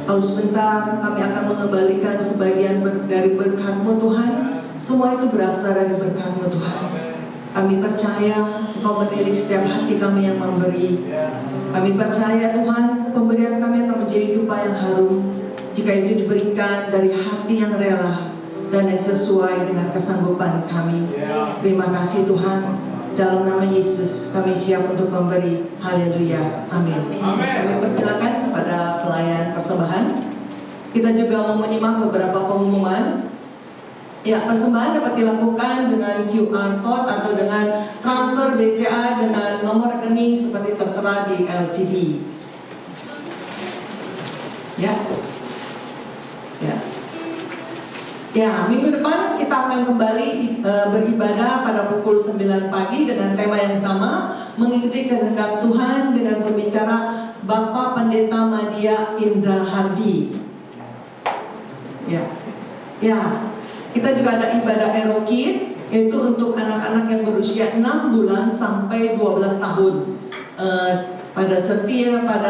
Lalu sebentar kami akan mengembalikan sebagian dari berkat-Mu Tuhan. Semua itu berasal dari berkat-Mu Tuhan. Kami percaya Engkau menilik setiap hati kami yang memberi. Kami percaya Tuhan, pemberian kami akan menjadi dupa yang harum jika itu diberikan dari hati yang rela dan yang sesuai dengan kesanggupan kami. Terima kasih Tuhan. Dalam nama Yesus kami siap untuk memberi. Haleluya. Amin. Kami persilakan kepada pelayan persembahan. Kita juga mau menyimak beberapa pengumuman. Ya, persembahan dapat dilakukan dengan QR code atau dengan transfer BCA dengan nomor rekening seperti tertera di LCD. Ya. Ya, minggu depan kita akan kembali beribadah pada pukul 9 pagi dengan tema yang sama, mengikuti kehendak Tuhan dengan berbicara Bapak Pendeta Madia Indra Hardi. Ya, kita juga ada ibadah erokid, yaitu untuk anak-anak yang berusia 6 bulan sampai 12 tahun. Pada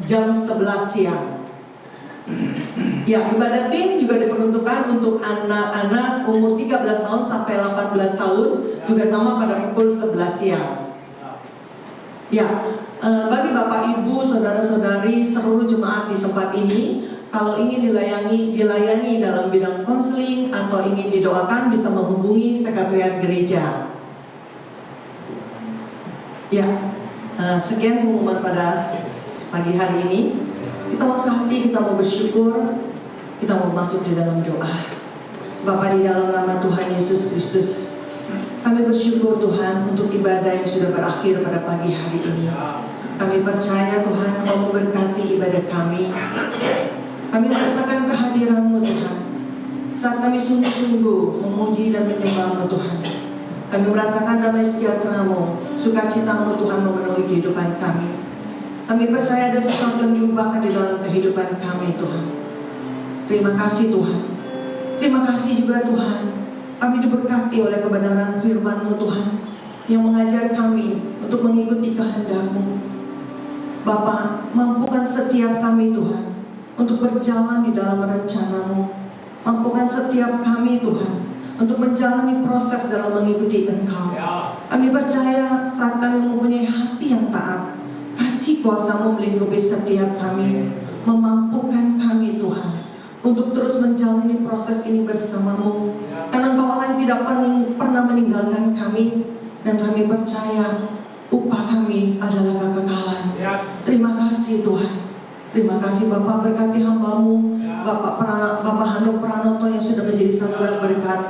jam 11 siang. Ya, ibadah tim juga diperuntukkan untuk anak-anak umur 13 tahun sampai 18 tahun, juga sama pada pukul 11 siang. Ya, bagi Bapak Ibu, saudara-saudari, seluruh jemaat di tempat ini, kalau ingin dilayani dalam bidang konseling atau ingin didoakan, bisa menghubungi sekretariat gereja. Ya, sekian pengumuman pada pagi hari ini. Kita mau sehati, kita mau bersyukur, kita mau masuk di dalam doa. Bapa, di dalam nama Tuhan Yesus Kristus, kami bersyukur Tuhan untuk ibadah yang sudah berakhir pada pagi hari ini. Kami percaya Tuhan Kau memberkati ibadah kami. Kami merasakan kehadiran-Mu Tuhan saat kami sungguh-sungguh memuji dan menyembah-Mu Tuhan. Kami merasakan damai sejahtera-Mu, sukacita-Mu Tuhan memenuhi kehidupan kami. Kami percaya ada sesuatu yang diubahkan di dalam kehidupan kami Tuhan. Terima kasih Tuhan. Terima kasih juga Tuhan, kami diberkati oleh kebenaran firman-Mu Tuhan, yang mengajar kami untuk mengikuti kehendak-Mu. Bapa, mampukan setiap kami Tuhan untuk berjalan di dalam rencana-Mu. Mampukan setiap kami Tuhan untuk menjalani proses dalam mengikuti Engkau. Kami percaya saat kami mempunyai hati yang taat, kasih kuasa-Mu melingkupi setiap kami, memampukan kami Tuhan untuk terus menjalani proses ini bersama-Mu. Karena Engkau Allah yang tidak pernah meninggalkan kami, dan kami percaya upah kami adalah kekekalan. Terima kasih Tuhan. Terima kasih Bapak, berkati hamba-Mu Bapak Handok Pranoto yang sudah menjadi saluran berkat.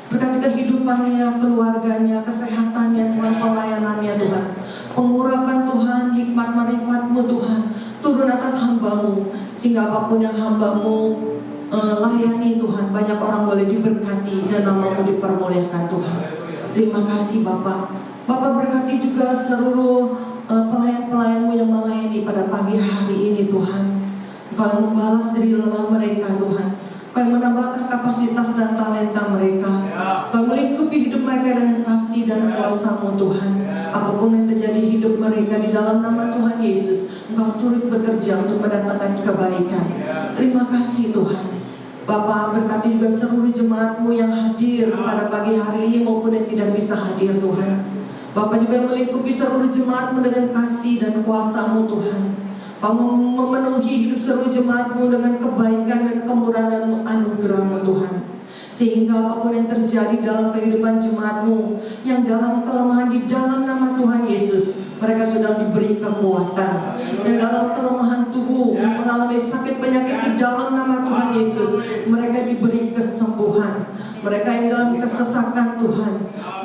Berkati kehidupannya, keluarganya, kesehatannya, Tuhan, pelayanannya Tuhan. Pengurapan Tuhan, hikmat marifat-Mu Tuhan turun atas hamba-Mu, sehingga apapun yang hamba-Mu layani Tuhan, banyak orang boleh diberkati dan nama-Mu dipermuliakan Tuhan. Terima kasih Bapak. Bapak berkati juga seluruh pelayan-pelayan-Mu yang melayani pada pagi hari ini Tuhan. Engkau membalas dari lelah mereka Tuhan. Kau menambahkan kapasitas dan talenta mereka. Kau melingkupi hidup mereka dengan kasih dan kuasa-Mu Tuhan. Apapun yang terjadi hidup mereka di dalam nama Tuhan Yesus, Engkau turut bekerja untuk mendatangkan kebaikan. Terima kasih Tuhan. Bapak, berkati juga seluruh jemaat-Mu yang hadir pada pagi hari ini maupun yang tidak bisa hadir Tuhan. Bapak juga melingkupi seluruh jemaat-Mu dengan kasih dan kuasa-Mu Tuhan. Kau memenuhi hidup seluruh jemaat-Mu dengan kebaikan dan kemurahan anugerah-Mu Tuhan. Sehingga apapun yang terjadi dalam kehidupan jemaat-Mu yang dalam kelemahan di dalam nama Tuhan Yesus, mereka sudah diberi kekuatan. Dan dalam kelemahan tubuh mengalami sakit penyakit di dalam nama Tuhan Yesus, mereka diberi kesembuhan. Mereka yang dalam kesesakan Tuhan,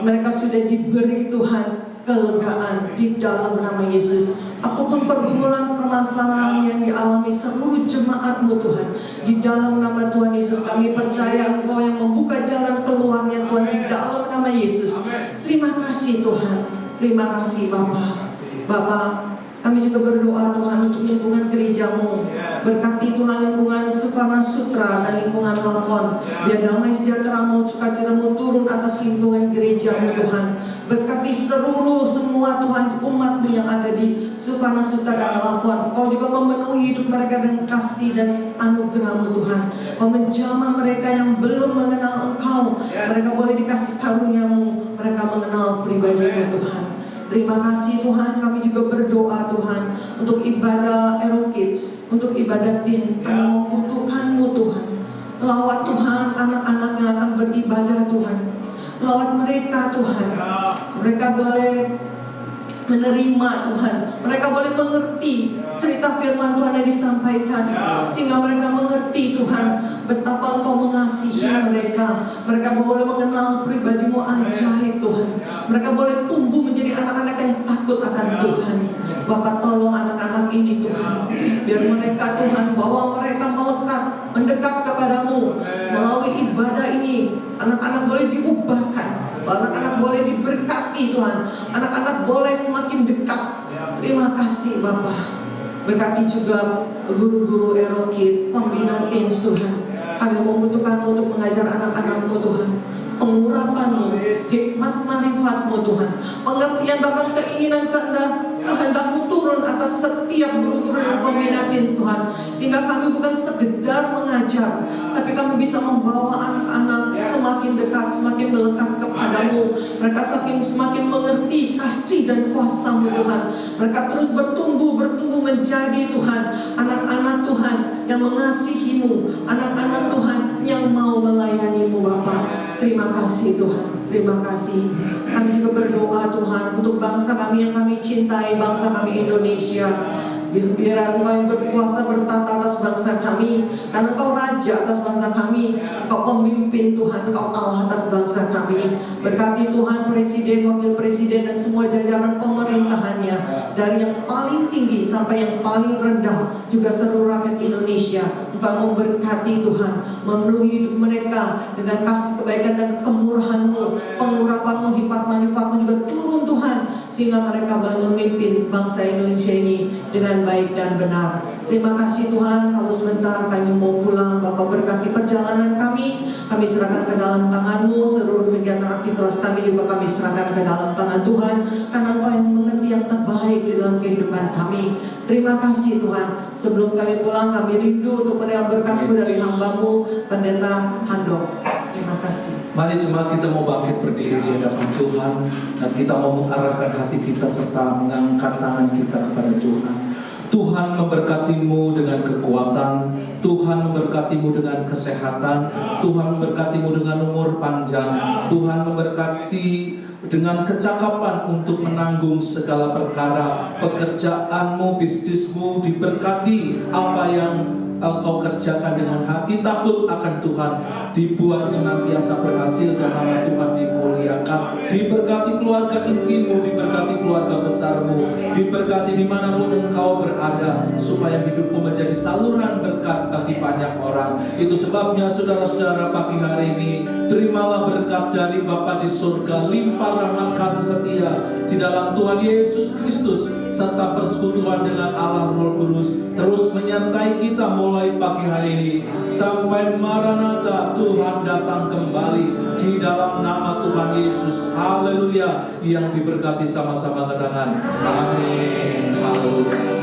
mereka sudah diberi Tuhan kelegaan di dalam nama Yesus. Apapun pergumulan permasalahan yang dialami seluruh jemaat-Mu Tuhan, di dalam nama Tuhan Yesus kami percaya Engkau yang membuka jalan keluarnya Tuhan di dalam nama Yesus. Terima kasih Tuhan. Terima kasih Bapak, kami juga berdoa Tuhan untuk lingkungan gereja-Mu. Berkati Tuhan lingkungan Sukarna Sutra dan lingkungan Lafon. Biar damai sejahtera-Mu, sukacita-Mu turun atas lingkungan gereja-Mu Tuhan. Berkati semua Tuhan umat-Mu yang ada di Sukarna Sutra dan Lafon. Kau juga memenuhi hidup mereka dengan kasih dan anugerah-Mu Tuhan. Kau menjamah mereka yang belum mengenal Engkau. Mereka boleh dikasih karunia-Mu. Mereka mengenal pribadi-Mu Tuhan. Terima kasih Tuhan, kami juga berdoa Tuhan untuk ibadah Aero Kids, untuk ibadah teen. Kami membutuhkan-Mu Tuhan. Lawat Tuhan anak-anak yang akan beribadah Tuhan. Lawat mereka Tuhan. Mereka boleh menerima Tuhan. Mereka boleh mengerti cerita firman Tuhan yang disampaikan, sehingga mereka mengerti Tuhan betapa Engkau mengasihi mereka. Mereka boleh mengenal pribadi-Mu ajaib Tuhan. Mereka boleh tumbuh menjadi anak-anak yang takut akan Tuhan. Bapak, tolong anak-anak ini Tuhan, biar mereka Tuhan, bahwa mereka melekat, mendekat kepadamu. Melalui ibadah ini, anak-anak boleh diubahkan, anak-anak boleh diberkati Tuhan, anak-anak boleh semakin dekat. Terima kasih Bapak. Berkati juga guru-guru Aero Kids, pembina teens Tuhan. Kami membutuhkan untuk mengajar anak-anak-Mu Tuhan. pengurapan-Mu, hikmat marifat-Mu Tuhan, pengertian bahkan keinginan kehendak-Mu turun atas setiap guru-guru dan pembinaan Tuhan, sehingga kami bukan sekedar mengajar, tapi kami bisa membawa anak-anak semakin dekat, semakin melekat kepadamu. Mereka semakin mengerti kasih dan kuasa-Mu Tuhan. Mereka terus bertumbuh menjadi Tuhan, anak-anak Tuhan yang mengasihi-Mu, anak-anak Tuhan yang mau melayani-Mu Bapa. Terima kasih Tuhan, terima kasih. Kami juga berdoa Tuhan untuk bangsa kami yang kami cintai, bangsa kami Indonesia. Biar Engkau yang berkuasa bertata atas bangsa kami, karena Engkau Raja atas bangsa kami, Engkau pemimpin Tuhan, Engkau Allah atas bangsa kami. Berkati Tuhan Presiden, Wakil Presiden, dan semua jajaran pemerintahannya, dari yang paling tinggi sampai yang paling rendah, juga seluruh rakyat Indonesia. Engkau memberkati Tuhan, memenuhi hidup mereka dengan kasih kebaikan dan kemurahan-Mu, pengurapan-Mu, hikmat manfaat-Mu juga turun Tuhan, sehingga mereka boleh memimpin bangsa Indonesia ini dengan baik dan benar. Terima kasih Tuhan. Kalau sebentar kami mau pulang, Bapak berkati perjalanan kami serahkan ke dalam tangan-Mu. Seluruh kegiatan aktivitas kami juga kami serahkan ke dalam tangan Tuhan, karena Engkau yang mengerti yang terbaik di dalam kehidupan kami. Terima kasih Tuhan. Sebelum kami pulang, kami rindu untuk menerima berkat-Mu dari hamba-Mu, Pendeta Handok. Terima kasih. Mari jemaat kita mau bangkit berdiri di hadapan Tuhan, dan kita mau mengarahkan hati kita serta mengangkat tangan kita kepada Tuhan. Tuhan memberkatimu dengan kekuatan, Tuhan memberkatimu dengan kesehatan, Tuhan memberkatimu dengan umur panjang, Tuhan memberkati dengan kecakapan untuk menanggung segala perkara. Pekerjaanmu, bisnismu diberkati, apa yang engkau kerjakan dengan hati takut akan Tuhan dibuat senantiasa berhasil, dan nama Tuhan dimuliakan. Diberkati keluarga intimmu, diberkati keluarga besarmu, diberkati dimanapun engkau berada, supaya hidupmu menjadi saluran berkat bagi banyak orang. Itu sebabnya saudara-saudara, pagi hari ini terimalah berkat dari Bapa di surga, limpah rahmat kasih setia di dalam Tuhan Yesus Kristus, serta persekutuan dengan Allah Roh Kudus terus menyertai kita mulai pagi hari ini sampai Maranatha, Tuhan datang kembali, di dalam nama Tuhan Yesus. Haleluya. Yang diberkati sama-sama katakan amin. Haleluya.